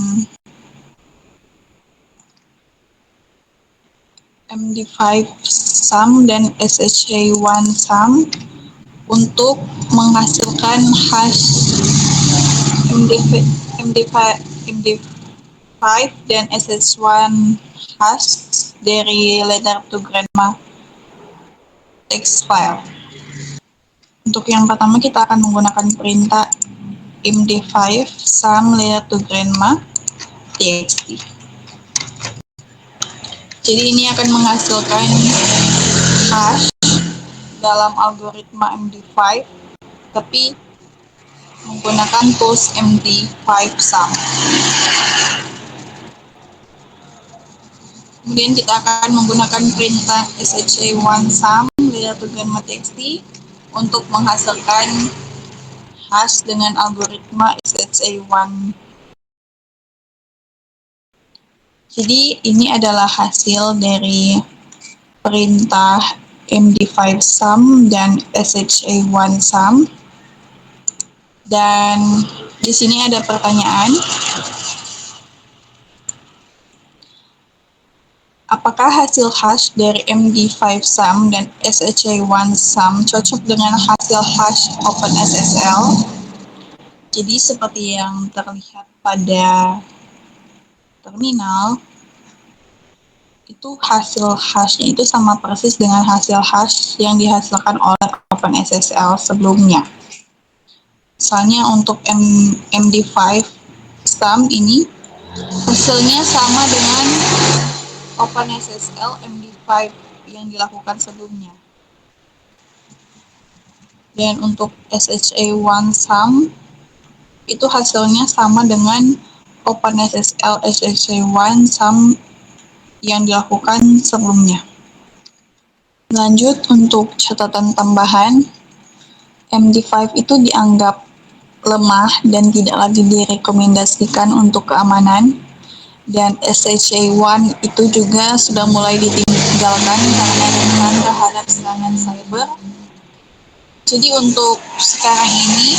MD5 sum dan SHA-1 sum untuk menghasilkan hash MD5 dan SH1 hash dari letter to grandma text file. Untuk yang pertama kita akan menggunakan perintah MD5 sum letter to grandma txt. Jadi ini akan menghasilkan hash dalam algoritma MD5, tapi menggunakan tools MD5 sum. Kemudian kita akan menggunakan perintah SHA-1 sum letter to grandma txt untuk menghasilkan hash dengan algoritma SHA-1. Jadi ini adalah hasil dari perintah MD5 sum dan SHA-1 sum. Dan di sini ada pertanyaan, apakah hasil hash dari MD5 sum dan SHA-1 sum cocok dengan hasil hash OpenSSL? Jadi seperti yang terlihat pada terminal, itu hasil hashnya itu sama persis dengan hasil hash yang dihasilkan oleh OpenSSL sebelumnya. Misalnya untuk MD5 sum ini hasilnya sama dengan OpenSSL MD5 yang dilakukan sebelumnya. Dan untuk SHA-1 sum itu hasilnya sama dengan OpenSSL SHA-1 sum yang dilakukan sebelumnya. Lanjut untuk catatan tambahan, MD5 itu dianggap lemah dan tidak lagi direkomendasikan untuk keamanan, dan SHA-1 itu juga sudah mulai ditinggalkan karena rentan terhadap serangan cyber. Jadi untuk sekarang ini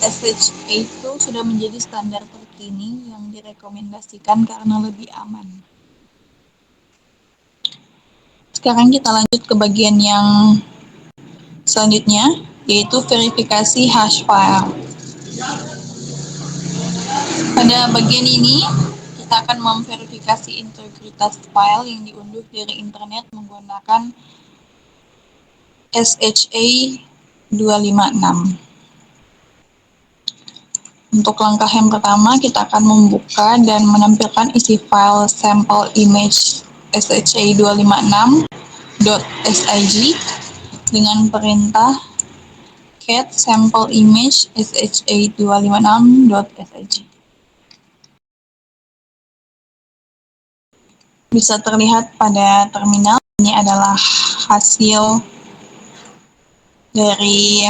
SHA itu sudah menjadi standar terkini yang direkomendasikan karena lebih aman. Sekarang kita lanjut ke bagian yang selanjutnya, yaitu verifikasi hash file. Pada bagian ini, kita akan memverifikasi integritas file yang diunduh dari internet menggunakan SHA-256. Untuk langkah yang pertama, kita akan membuka dan menampilkan isi file sampel image SHA-256.sig dengan perintah cat sample image SHA-256.sig. Bisa terlihat pada terminalnya ini adalah hasil dari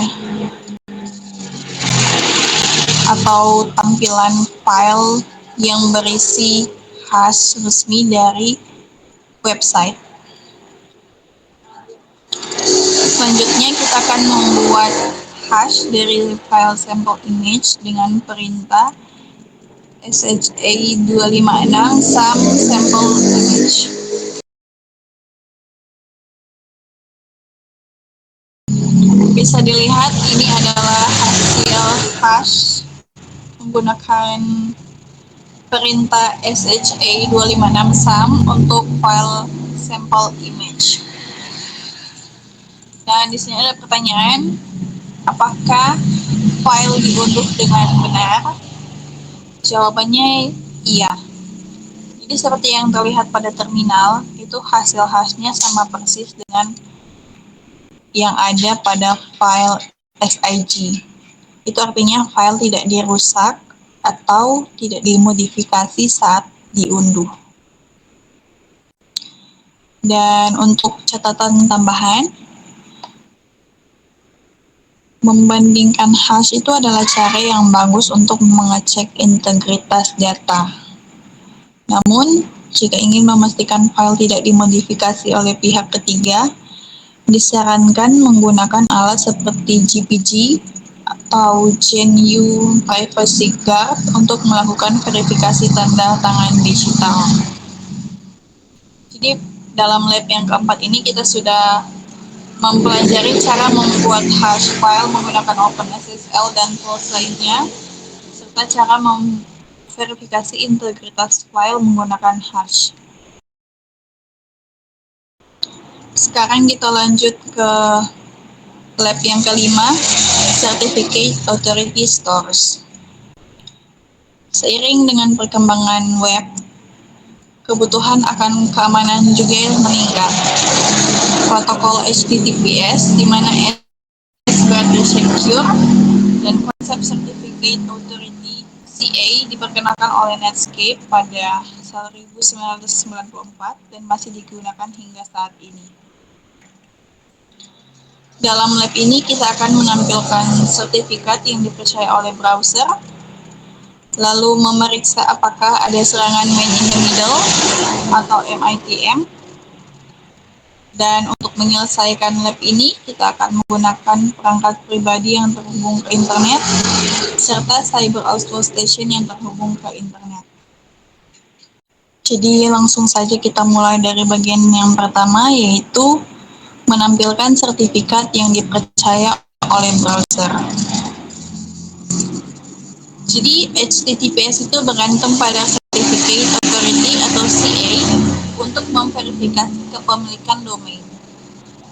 atau tampilan file yang berisi hash resmi dari website. Selanjutnya kita akan membuat hash dari file sampel image dengan perintah sha256 sum sample image. Bisa dilihat ini adalah hasil hash menggunakan perintah sha256 sum untuk file sampel image. Dan di sini ada pertanyaan, apakah file diunduh dengan benar? Jawabannya iya. Jadi seperti yang terlihat pada terminal, itu hasil hashnya sama persis dengan yang ada pada file SIG. Itu artinya file tidak dirusak atau tidak dimodifikasi saat diunduh. Dan untuk catatan tambahan, membandingkan hash itu adalah cara yang bagus untuk mengecek integritas data. Namun, jika ingin memastikan file tidak dimodifikasi oleh pihak ketiga, disarankan menggunakan alat seperti GPG atau GNU Privacy Guard untuk melakukan verifikasi tanda tangan digital. Jadi, dalam lab yang keempat ini kita sudah mempelajari cara membuat hash file menggunakan OpenSSL dan tools lainnya, serta cara memverifikasi integritas file menggunakan hash. Sekarang kita lanjut ke lab yang kelima, Certificate Authority Stores. Seiring dengan perkembangan web, kebutuhan akan keamanan juga meningkat. Protokol HTTPS, di mana S berarti secure, dan konsep Certificate Authority CA diperkenalkan oleh Netscape pada 1994 dan masih digunakan hingga saat ini. Dalam lab ini kita akan menampilkan sertifikat yang dipercaya oleh browser, lalu memeriksa apakah ada serangan man in the middle atau MITM. Dan untuk menyelesaikan lab ini, kita akan menggunakan perangkat pribadi yang terhubung ke internet, serta Cyber Auto Station yang terhubung ke internet. Jadi langsung saja kita mulai dari bagian yang pertama, yaitu menampilkan sertifikat yang dipercaya oleh browser. Jadi HTTPS itu bergantung pada Certificate Authority atau CA untuk memverifikasi kepemilikan domain.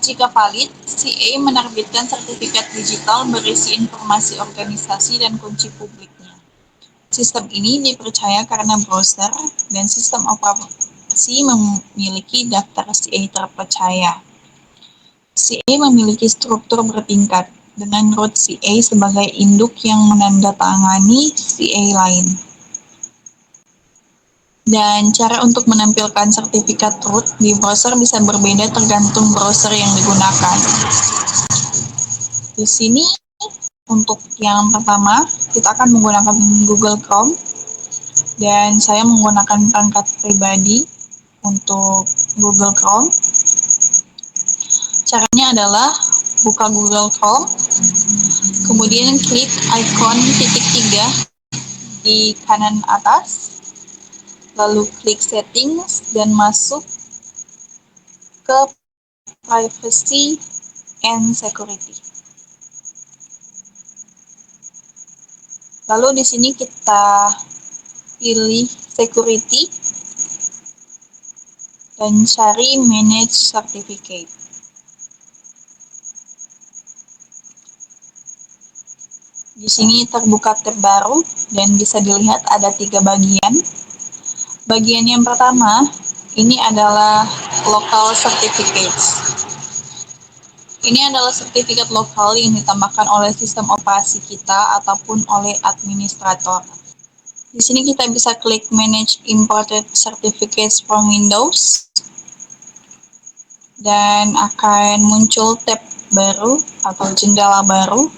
Jika valid, CA menerbitkan sertifikat digital berisi informasi organisasi dan kunci publiknya. Sistem ini dipercaya karena browser dan sistem operasi memiliki daftar CA terpercaya. CA memiliki struktur bertingkat, dengan root CA sebagai induk yang menandatangani CA lain. Dan cara untuk menampilkan sertifikat root di browser bisa berbeda tergantung browser yang digunakan. Di sini, untuk yang pertama, kita akan menggunakan Google Chrome, dan saya menggunakan perangkat pribadi untuk Google Chrome. Caranya adalah buka Google Chrome, kemudian klik ikon titik 3 di kanan atas, lalu klik settings dan masuk ke privacy and security. Lalu di sini kita pilih security dan cari manage certificate. Di sini terbuka tab baru dan bisa dilihat ada 3 bagian. Bagian yang pertama, ini adalah local certificates. Ini adalah sertifikat lokal yang ditambahkan oleh sistem operasi kita ataupun oleh administrator. Di sini kita bisa klik Manage Imported Certificates from Windows. dan akan muncul tab baru atau jendela baru.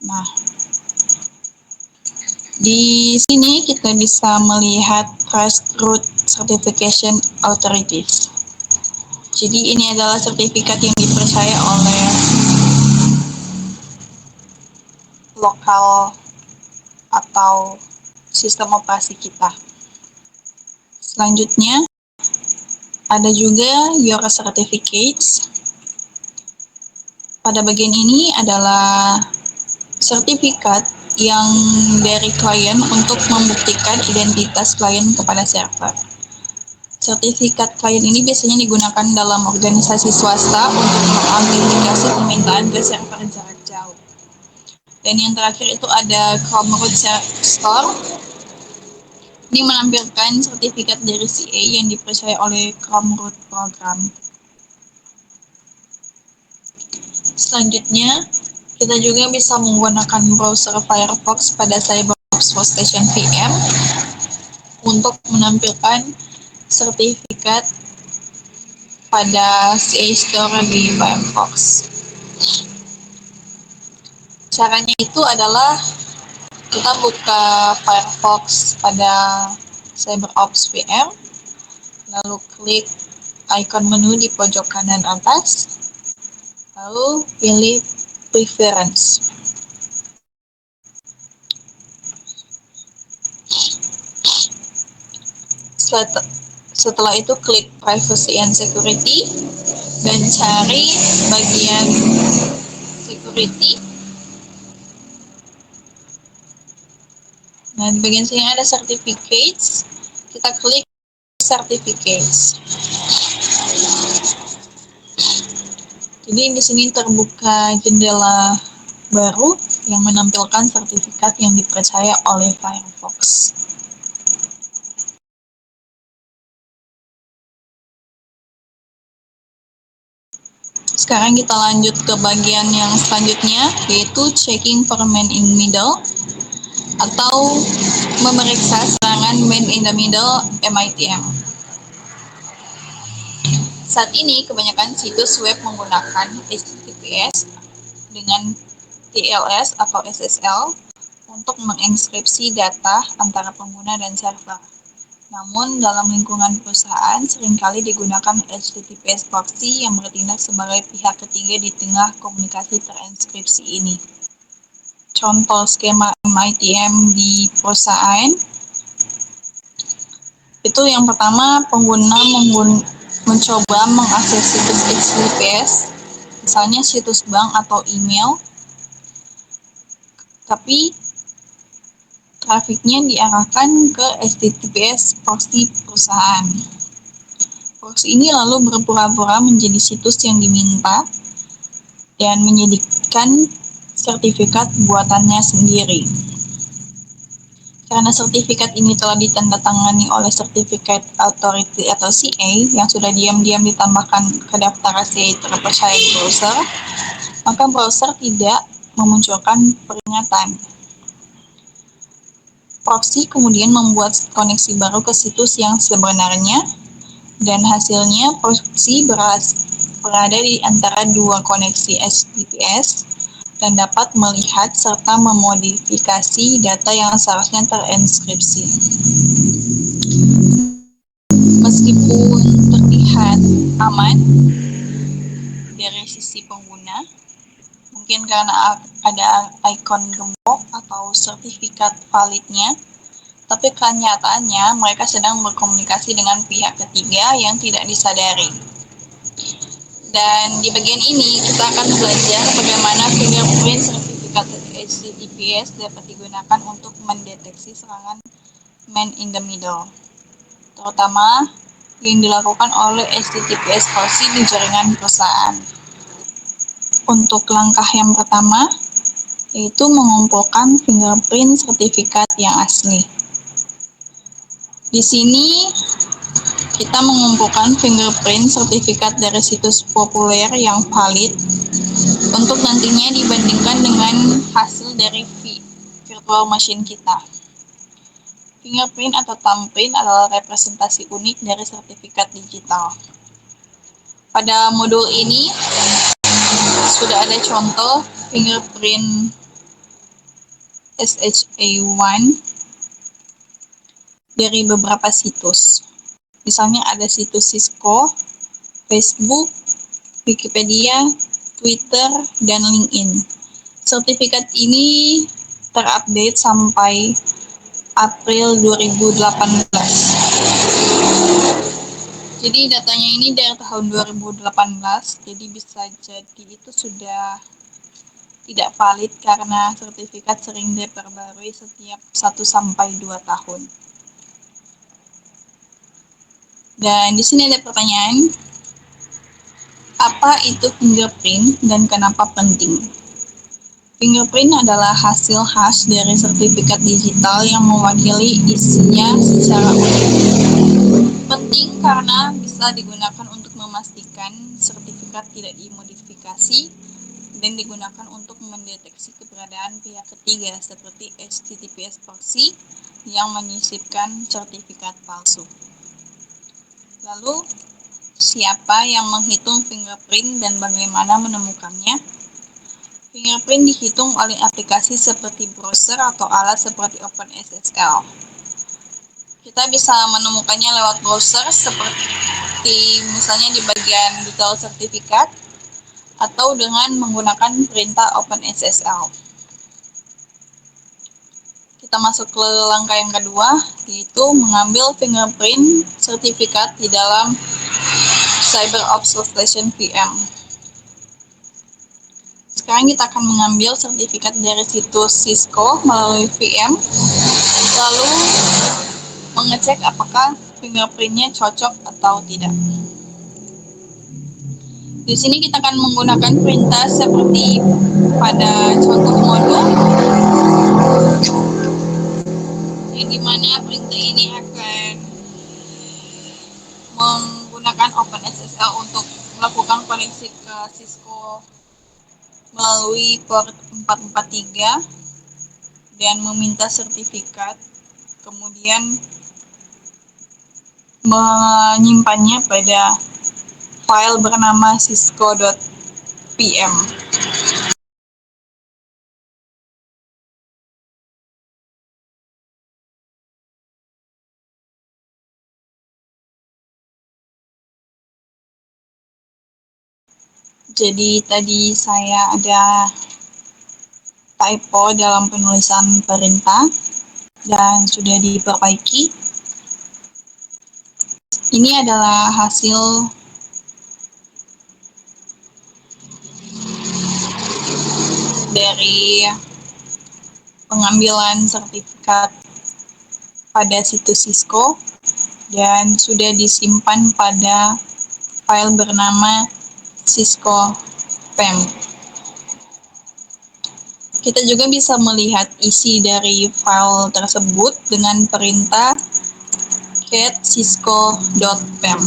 Nah, di sini kita bisa melihat Trusted Certification Authorities. Jadi ini adalah sertifikat yang dipercaya oleh lokal atau sistem operasi kita. Selanjutnya, ada juga Your Certificates. Pada bagian ini adalah sertifikat yang dari klien untuk membuktikan identitas klien kepada server. Sertifikat klien ini biasanya digunakan dalam organisasi swasta untuk mengautentikasi permintaan ke server jarak jauh. Dan yang terakhir itu ada Chrome Root Store. Ini menampilkan sertifikat dari CA yang dipercaya oleh Chrome Root Program. Selanjutnya, kita juga bisa menggunakan browser Firefox pada CyberOps Workstation VM untuk menampilkan sertifikat pada CA Store di Firefox. Caranya itu adalah kita buka Firefox pada CyberOps VM, lalu klik icon menu di pojok kanan atas, lalu pilih Preference. Setelah itu klik Privacy and Security dan cari bagian Security. Nah, di bagian sini ada Certificates. Kita klik Certificates. Jadi di sini terbuka jendela baru yang menampilkan sertifikat yang dipercaya oleh Firefox. Sekarang kita lanjut ke bagian yang selanjutnya, yaitu checking for man in middle atau memeriksa serangan man in the middle MITM. Saat ini kebanyakan situs web menggunakan HTTPS dengan TLS atau SSL untuk mengenkripsi data antara pengguna dan server. Namun, dalam lingkungan perusahaan seringkali digunakan HTTPS proxy yang bertindak sebagai pihak ketiga di tengah komunikasi terenkripsi ini. Contoh skema MITM di perusahaan itu yang pertama, pengguna mencoba mengakses situs HTTPS, misalnya situs bank atau email, tapi trafiknya diarahkan ke HTTPS proxy perusahaan. Proxy ini lalu berpura-pura menjadi situs yang diminta dan menyediakan sertifikat buatannya sendiri. Karena sertifikat ini telah ditandatangani oleh Certificate Authority atau CA yang sudah diam-diam ditambahkan ke daftar CA terpercaya di browser, maka browser tidak memunculkan peringatan. Proxy kemudian membuat koneksi baru ke situs yang sebenarnya, dan hasilnya proxy berada di antara dua koneksi HTTPS dan dapat melihat serta memodifikasi data yang seharusnya terenkripsi. Meskipun terlihat aman dari sisi pengguna, mungkin karena ada ikon gembok atau sertifikat validnya, tapi kenyataannya mereka sedang berkomunikasi dengan pihak ketiga yang tidak disadari. Dan di bagian ini kita akan belajar bagaimana fingerprint sertifikat HTTPS dapat digunakan untuk mendeteksi serangan man in the middle, terutama yang dilakukan oleh HTTPS proxy di jaringan perusahaan. Untuk langkah yang pertama, yaitu mengumpulkan fingerprint sertifikat yang asli. Di sini kita mengumpulkan fingerprint sertifikat dari situs populer yang valid untuk nantinya dibandingkan dengan hasil dari virtual machine kita. Fingerprint atau thumbprint adalah representasi unik dari sertifikat digital. Pada modul ini sudah ada contoh fingerprint SHA-1 dari beberapa situs. Misalnya ada situs Cisco, Facebook, Wikipedia, Twitter, dan LinkedIn. Sertifikat ini terupdate sampai April 2018. Jadi datanya ini dari tahun 2018, jadi bisa jadi itu sudah tidak valid karena sertifikat sering diperbarui setiap 1-2 tahun. Dan di sini ada pertanyaan, apa itu fingerprint dan kenapa penting? Fingerprint adalah hasil hash dari sertifikat digital yang mewakili isinya secara unik. Penting karena bisa digunakan untuk memastikan sertifikat tidak dimodifikasi dan digunakan untuk mendeteksi keberadaan pihak ketiga seperti HTTPS proxy yang menyisipkan sertifikat palsu. Lalu, siapa yang menghitung fingerprint dan bagaimana menemukannya? Fingerprint dihitung oleh aplikasi seperti browser atau alat seperti OpenSSL. Kita bisa menemukannya lewat browser seperti misalnya di bagian detail sertifikat atau dengan menggunakan perintah OpenSSL. Kita masuk ke langkah yang kedua, yaitu mengambil fingerprint sertifikat di dalam Cyber Obfuscation VM. Sekarang kita akan mengambil sertifikat dari situs Cisco melalui VM, lalu mengecek apakah fingerprintnya cocok atau tidak. Di sini kita akan menggunakan perintah seperti pada contoh modul, di mana perintah ini akan menggunakan OpenSSL untuk melakukan koneksi ke Cisco melalui port 443 dan meminta sertifikat, kemudian menyimpannya pada file bernama cisco.pm. Jadi tadi saya ada typo dalam penulisan perintah dan sudah diperbaiki. Ini adalah hasil dari pengambilan sertifikat pada situs Cisco dan sudah disimpan pada file bernama cisco.pem. Kita juga bisa melihat isi dari file tersebut dengan perintah cat cisco.pem.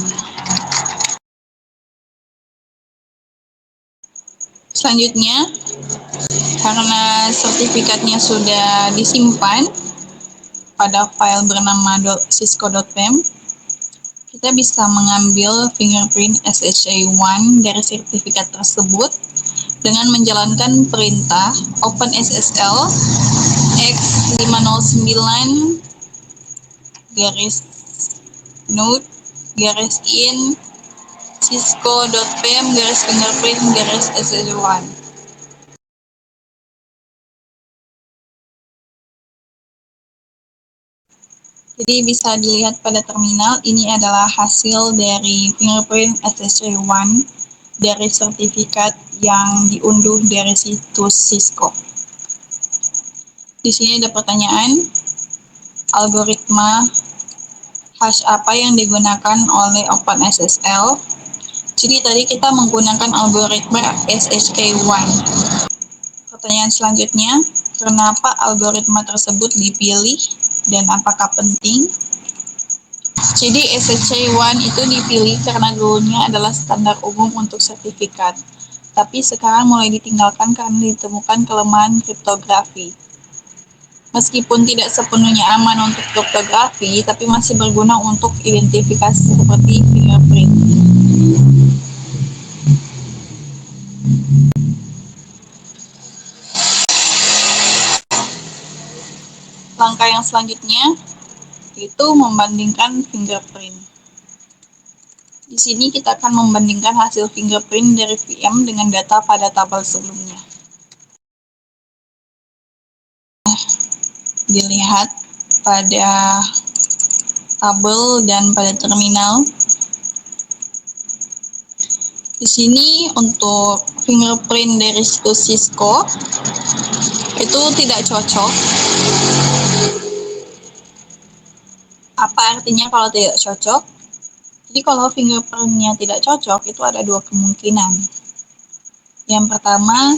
Selanjutnya, karena sertifikatnya sudah disimpan pada file bernama cisco.pem, kita bisa mengambil fingerprint SHA-1 dari sertifikat tersebut dengan menjalankan perintah OpenSSL x509 node in cisco.pem fingerprint SHA-1. Jadi bisa dilihat pada terminal, ini adalah hasil dari fingerprint SHA-1 dari sertifikat yang diunduh dari situs Cisco. Di sini ada pertanyaan, algoritma hash apa yang digunakan oleh OpenSSL? Jadi tadi kita menggunakan algoritma SHA-1. Pertanyaan selanjutnya, kenapa algoritma tersebut dipilih dan apakah penting? Jadi SHA-1 itu dipilih karena dulunya adalah standar umum untuk sertifikat, tapi sekarang mulai ditinggalkan karena ditemukan kelemahan kriptografi. Meskipun tidak sepenuhnya aman untuk kriptografi, tapi masih berguna untuk identifikasi seperti fingerprint. Langkah yang selanjutnya yaitu membandingkan fingerprint. Di sini kita akan membandingkan hasil fingerprint dari VM dengan data pada tabel sebelumnya. Dilihat pada tabel dan pada terminal. Di sini untuk fingerprint dari situs Cisco itu tidak cocok. Apa artinya kalau tidak cocok? Jadi kalau fingerprint-nya tidak cocok, itu ada dua kemungkinan. Yang pertama,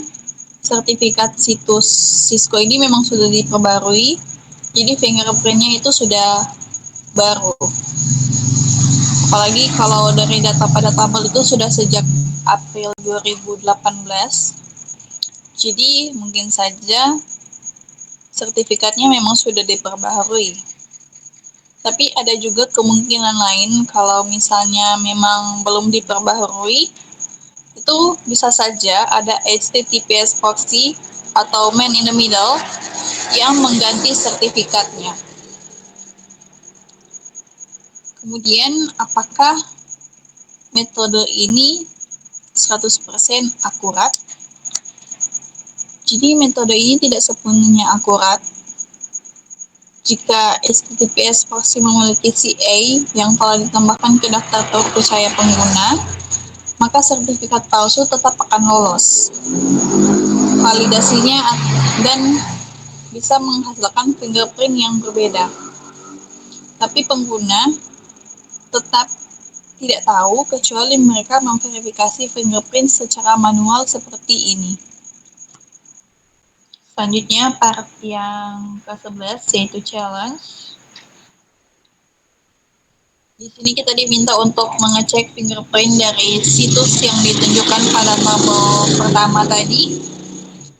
sertifikat situs Cisco ini memang sudah diperbarui, jadi fingerprint-nya itu sudah baru. Apalagi kalau dari data pada tabel itu sudah sejak April 2018, jadi mungkin saja sertifikatnya memang sudah diperbaharui. Tapi ada juga kemungkinan lain kalau misalnya memang belum diperbaharui, itu bisa saja ada HTTPS proxy atau man in the middle yang mengganti sertifikatnya. Kemudian, apakah metode ini 100% akurat? Jadi metode ini tidak sepenuhnya akurat. Jika HTTPS proxy memiliki CA yang telah ditambahkan ke daftar terpercaya pengguna, maka sertifikat palsu tetap akan lolos validasinya dan bisa menghasilkan fingerprint yang berbeda. Tapi pengguna tetap tidak tahu kecuali mereka memverifikasi fingerprint secara manual seperti ini. Selanjutnya part yang ke-11 yaitu challenge. Di sini kita diminta untuk mengecek fingerprint dari situs yang ditunjukkan pada tabel pertama tadi,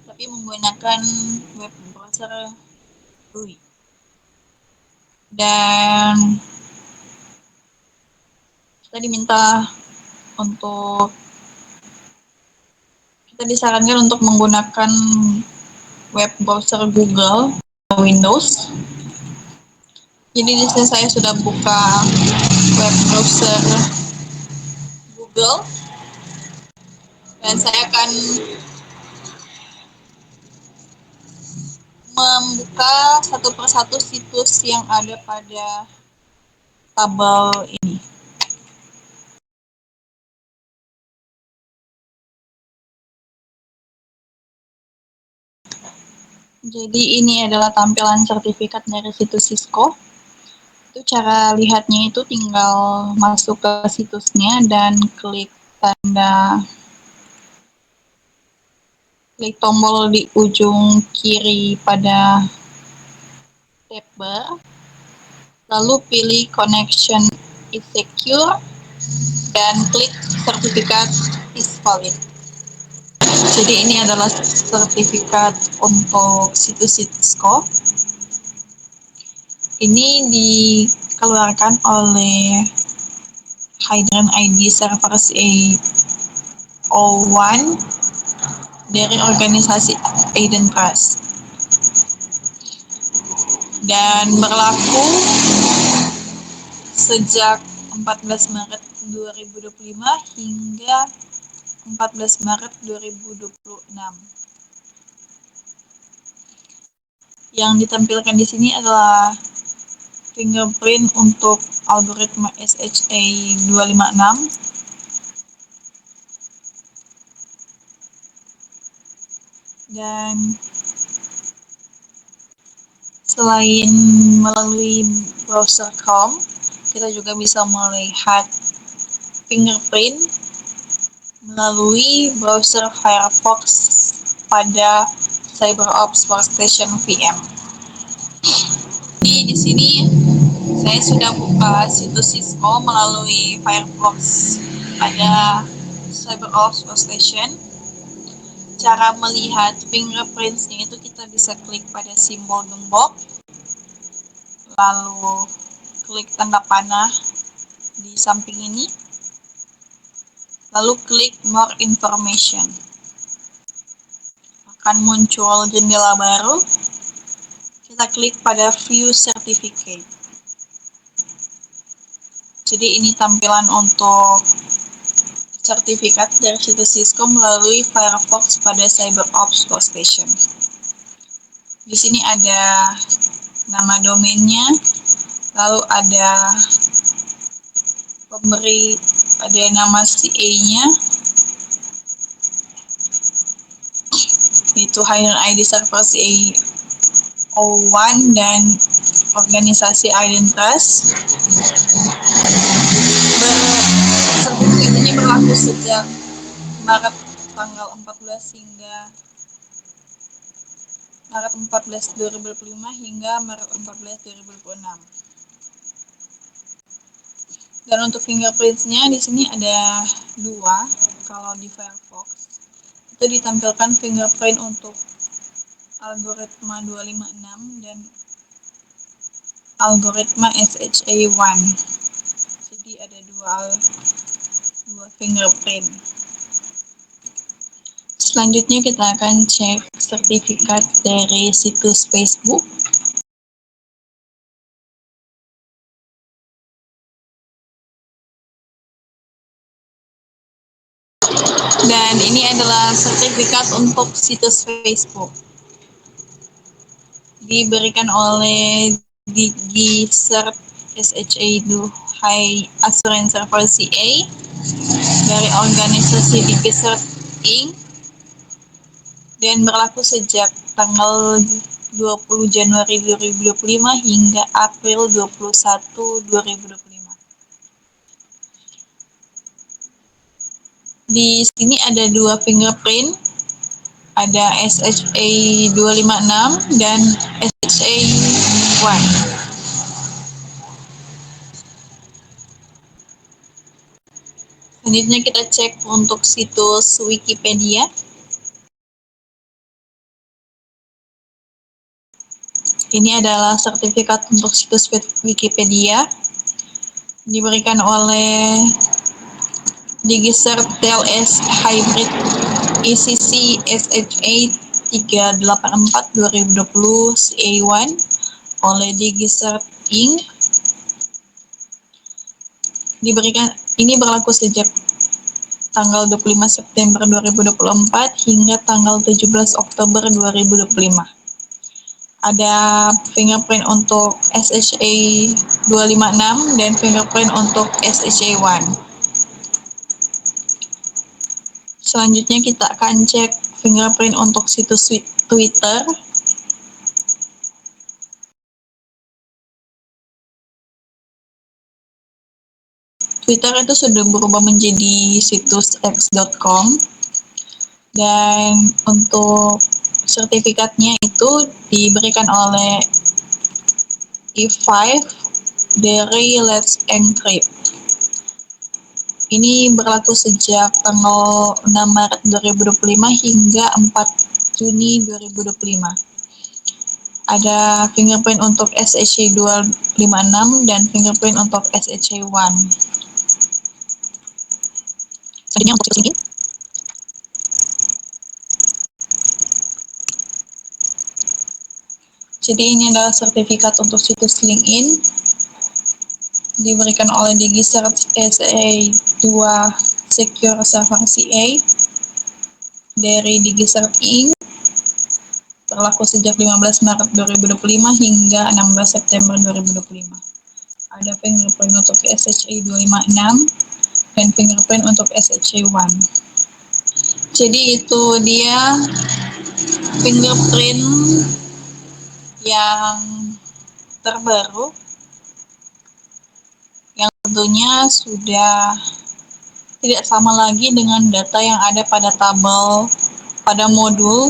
tapi menggunakan web browser GUI. Dan kita disarankan untuk menggunakan web browser Google Windows. Jadi di sini saya sudah buka web browser Google dan saya akan membuka satu persatu situs yang ada pada tabel ini. Jadi ini adalah tampilan sertifikat dari situs Cisco. Itu cara lihatnya itu tinggal masuk ke situsnya dan klik tombol di ujung kiri pada tab bar, lalu pilih connection is secure dan klik sertifikat is valid. Jadi ini adalah sertifikat untuk situs Cisco. Ini dikeluarkan oleh Hydran ID Servers A01 dari organisasi Aiden Trust dan berlaku sejak 14 Maret 2025 hingga 14 Maret 2026. Yang ditampilkan di sini adalah fingerprint untuk algoritma SHA-256 dan selain melalui browser Chrome, kita juga bisa melihat fingerprint melalui browser Firefox pada CyberOps Workstation VM. Di sini saya sudah buka situs Cisco melalui Firefox pada CyberOps Workstation. Cara melihat fingerprints-nya itu kita kita bisa klik pada simbol gembok, lalu klik tanda panah di samping ini, lalu klik more information. Akan muncul jendela baru, kita klik pada view certificate. Jadi ini tampilan untuk sertifikat dari situs Cisco melalui Firefox pada CyberOps Workstation. Di sini ada nama domainnya, lalu ada pemberi, ada nama CA-nya, yaitu Hidden ID Server CA01 dan organisasi Identitas. Sertifikat ini berlaku sejak Maret tanggal 14 hingga Maret 14 2025 hingga Maret 14 2026. Dan untuk fingerprints-nya di sini ada 2. Kalau di Firefox itu ditampilkan fingerprint untuk algoritma 256 dan algoritma SHA1. Jadi ada dua fingerprint. Selanjutnya kita akan cek sertifikat dari situs Facebook. Dan ini adalah sertifikat untuk situs Facebook. Diberikan oleh DigiCert SHA2 High Assurance Server CA dari organisasi DigiCert Inc. dan berlaku sejak tanggal 20 Januari 2025 hingga April 21 2025. Di sini ada 2 fingerprint, ada SHA256 dan SHA1. Selanjutnya kita cek untuk situs Wikipedia. Ini adalah sertifikat untuk situs Wikipedia diberikan oleh DigiCert TLS Hybrid ECC SHA 384 2020 CA1 oleh DigiCert Inc. Ini berlaku sejak tanggal 25 September 2024 hingga tanggal 17 Oktober 2025. Ada fingerprint untuk SHA 256 dan fingerprint untuk SHA1. Selanjutnya kita akan cek fingerprint untuk situs Twitter. Twitter itu sudah berubah menjadi situs x.com. Dan untuk sertifikatnya itu diberikan oleh E5 dari Let's Encrypt. Ini berlaku sejak tanggal 6 Maret 2025 hingga 4 Juni 2025. Ada fingerprint untuk SHA256 dan fingerprint untuk SHA1. Selanjutnya untuk situs LinkedIn. Jadi ini adalah sertifikat untuk situs LinkedIn diberikan oleh DigiCert SHA2 Secure Server CA dari DigiCert Inc. Berlaku sejak 15 Maret 2025 hingga 16 September 2025. Ada fingerprint untuk SHA256 dan fingerprint untuk SHA1. Jadi itu dia fingerprint yang terbaru yang tentunya sudah tidak sama lagi dengan data yang ada pada tabel pada modul.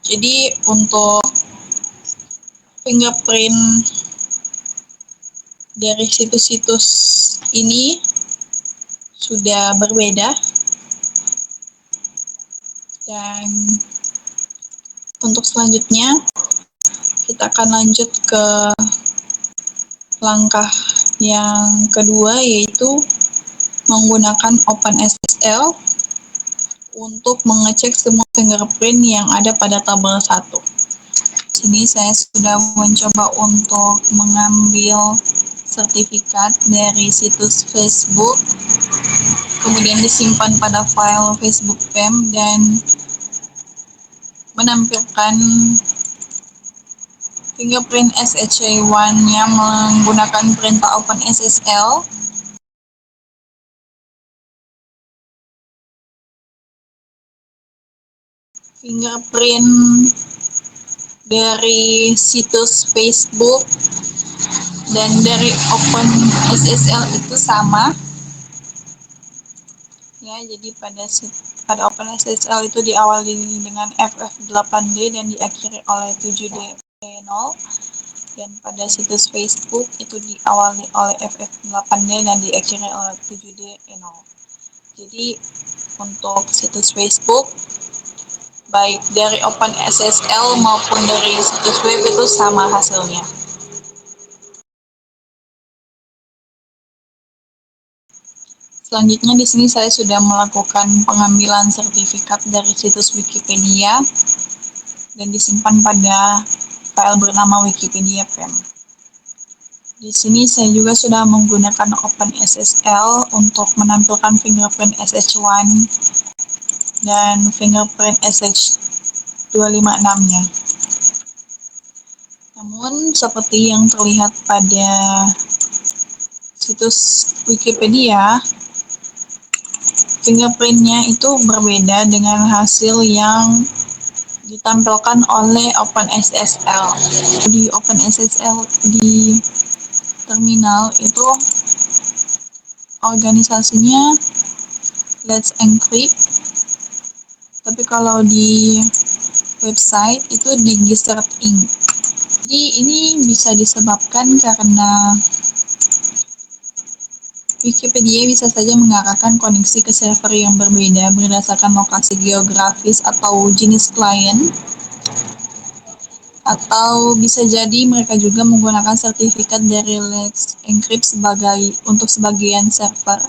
Jadi untuk fingerprint dari situs-situs ini sudah berbeda. Dan untuk selanjutnya kita akan lanjut ke langkah yang kedua, yaitu menggunakan OpenSSL untuk mengecek semua fingerprint yang ada pada tabel 1. Sini saya sudah mencoba untuk mengambil sertifikat dari situs Facebook, kemudian disimpan pada file Facebook PEM dan menampilkan fingerprint SHA1 yang menggunakan perintah OpenSSL. Fingerprint dari situs Facebook dan dari OpenSSL itu sama. Ya, jadi pada OpenSSL itu diawali dengan FF8D dan diakhiri oleh 7D0, dan pada situs Facebook itu diawali oleh FF8D dan diakhiri oleh 7D0. Jadi untuk situs Facebook baik dari OpenSSL maupun dari situs web itu sama hasilnya. Selanjutnya di sini saya sudah melakukan pengambilan sertifikat dari situs Wikipedia dan disimpan pada file bernama Wikipedia PEM. Di sini saya juga sudah menggunakan OpenSSL untuk menampilkan fingerprint SH1 dan fingerprint SH256-nya. Namun seperti yang terlihat pada situs Wikipedia, fingerprint-nya itu berbeda dengan hasil yang ditampilkan oleh OpenSSL. Di OpenSSL di terminal itu organisasinya Let's Encrypt, tapi kalau di website itu di Gizzard Inc. Jadi ini bisa disebabkan karena Wikipedia bisa saja mengarahkan koneksi ke server yang berbeda berdasarkan lokasi geografis atau jenis klien, atau bisa jadi mereka juga menggunakan sertifikat dari Let's Encrypt untuk sebagian server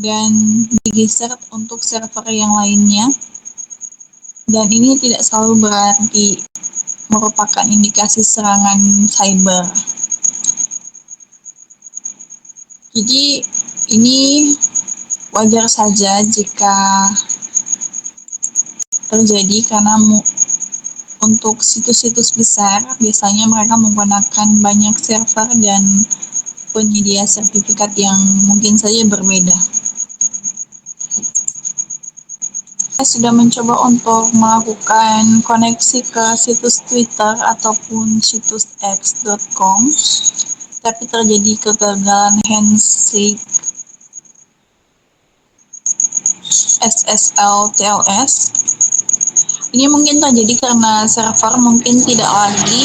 dan Digicert untuk server yang lainnya. Dan ini tidak selalu berarti merupakan indikasi serangan cyber. Jadi ini wajar saja jika terjadi karena untuk situs-situs besar biasanya mereka menggunakan banyak server dan penyedia sertifikat yang mungkin saja berbeda. Saya sudah mencoba untuk melakukan koneksi ke situs Twitter ataupun situs x.com, tapi terjadi kegagalan handshake SSL TLS. Ini mungkin terjadi karena server mungkin tidak lagi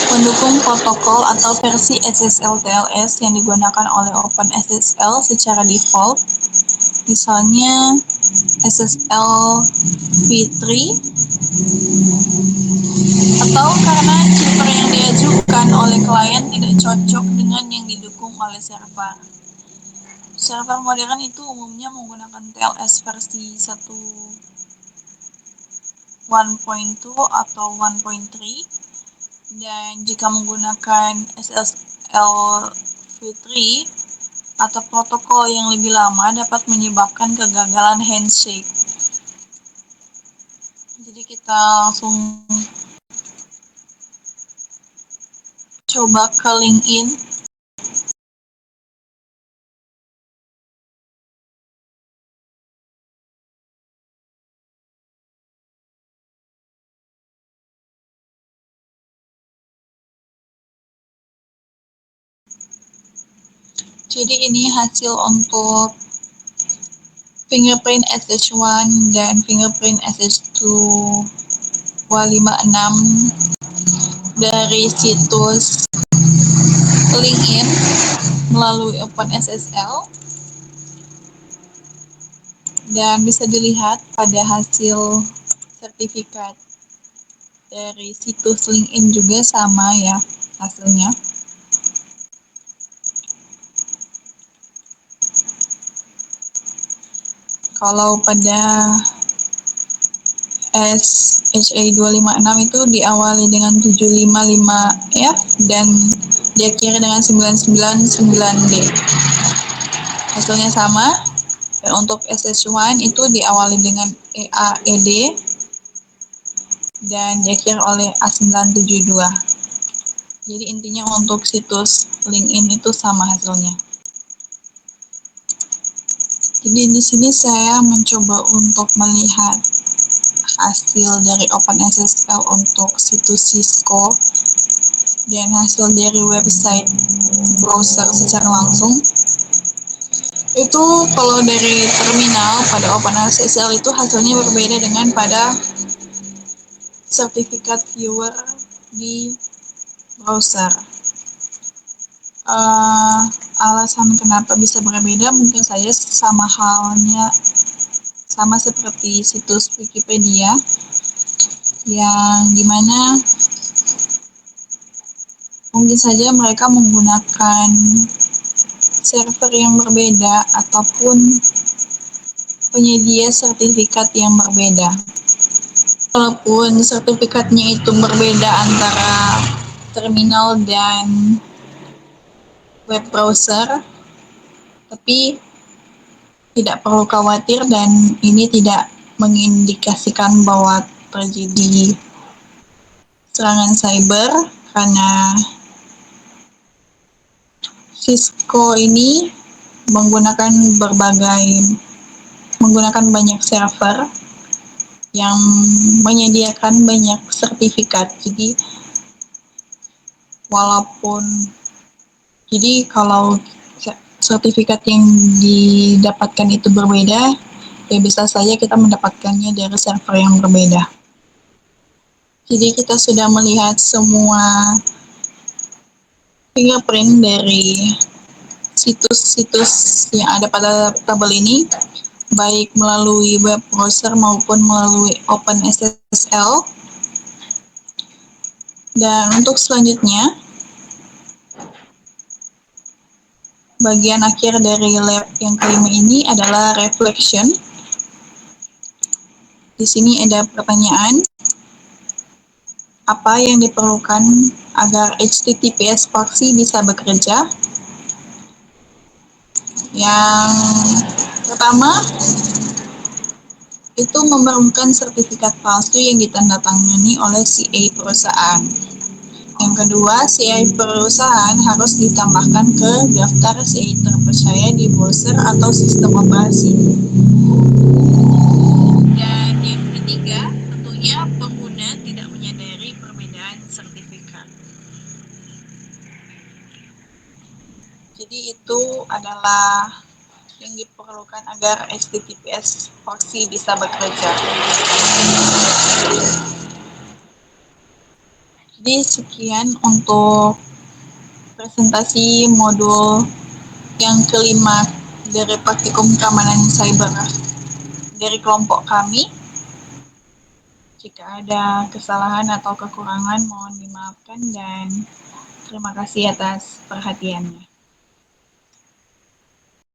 mendukung protokol atau versi SSL TLS yang digunakan oleh OpenSSL secara default. Misalnya SSL v3, atau karena shipper yang diajukan oleh klien tidak cocok dengan yang didukung oleh server. Server modern itu umumnya menggunakan TLS versi 1.2 atau 1.3, dan jika menggunakan SSL v3 atau protokol yang lebih lama dapat menyebabkan kegagalan handshake. Jadi kita langsung coba ke LinkedIn. Jadi ini hasil untuk fingerprint SH1 dan fingerprint SH256 dari situs LinkedIn melalui OpenSSL, dan bisa dilihat pada hasil sertifikat dari situs LinkedIn juga sama ya hasilnya. Kalau pada SHA256 itu diawali dengan 755 F dan diakhiri dengan 999D. Hasilnya sama. Dan untuk SS1 itu diawali dengan EAED dan diakhiri oleh A972. Jadi intinya untuk situs LinkedIn itu sama hasilnya. Jadi di sini saya mencoba untuk melihat hasil dari OpenSSL untuk situs Cisco dan hasil dari website browser secara langsung. Itu kalau dari terminal pada OpenSSL itu hasilnya berbeda dengan pada sertifikat viewer di browser. Alasan kenapa bisa berbeda mungkin saja sama halnya sama seperti situs Wikipedia yang dimana mungkin saja mereka menggunakan server yang berbeda ataupun penyedia sertifikat yang berbeda. Walaupun sertifikatnya itu berbeda antara terminal dan web browser, tapi tidak perlu khawatir dan ini tidak mengindikasikan bahwa terjadi serangan cyber karena Cisco ini menggunakan banyak server yang menyediakan banyak sertifikat. Jadi kalau sertifikat yang didapatkan itu berbeda, ya bisa saja kita mendapatkannya dari server yang berbeda. Jadi kita sudah melihat semua fingerprint dari situs-situs yang ada pada tabel ini, baik melalui web browser maupun melalui OpenSSL. Dan untuk selanjutnya, bagian akhir dari lab yang kelima ini adalah reflection. Di sini ada pertanyaan, apa yang diperlukan agar HTTPS proxy bisa bekerja? Yang pertama, itu memerlukan sertifikat palsu yang ditandatangani oleh CA perusahaan. Yang kedua, CA perusahaan harus ditambahkan ke daftar CA terpercaya di browser atau sistem operasi. Dan yang ketiga, tentunya pengguna tidak menyadari perbedaan sertifikat. Jadi itu adalah yang diperlukan agar HTTPS proxy bisa bekerja. Jadi sekian untuk presentasi modul yang kelima dari praktikum keamanan cyber dari kelompok kami. Jika ada kesalahan atau kekurangan mohon dimaafkan dan terima kasih atas perhatiannya.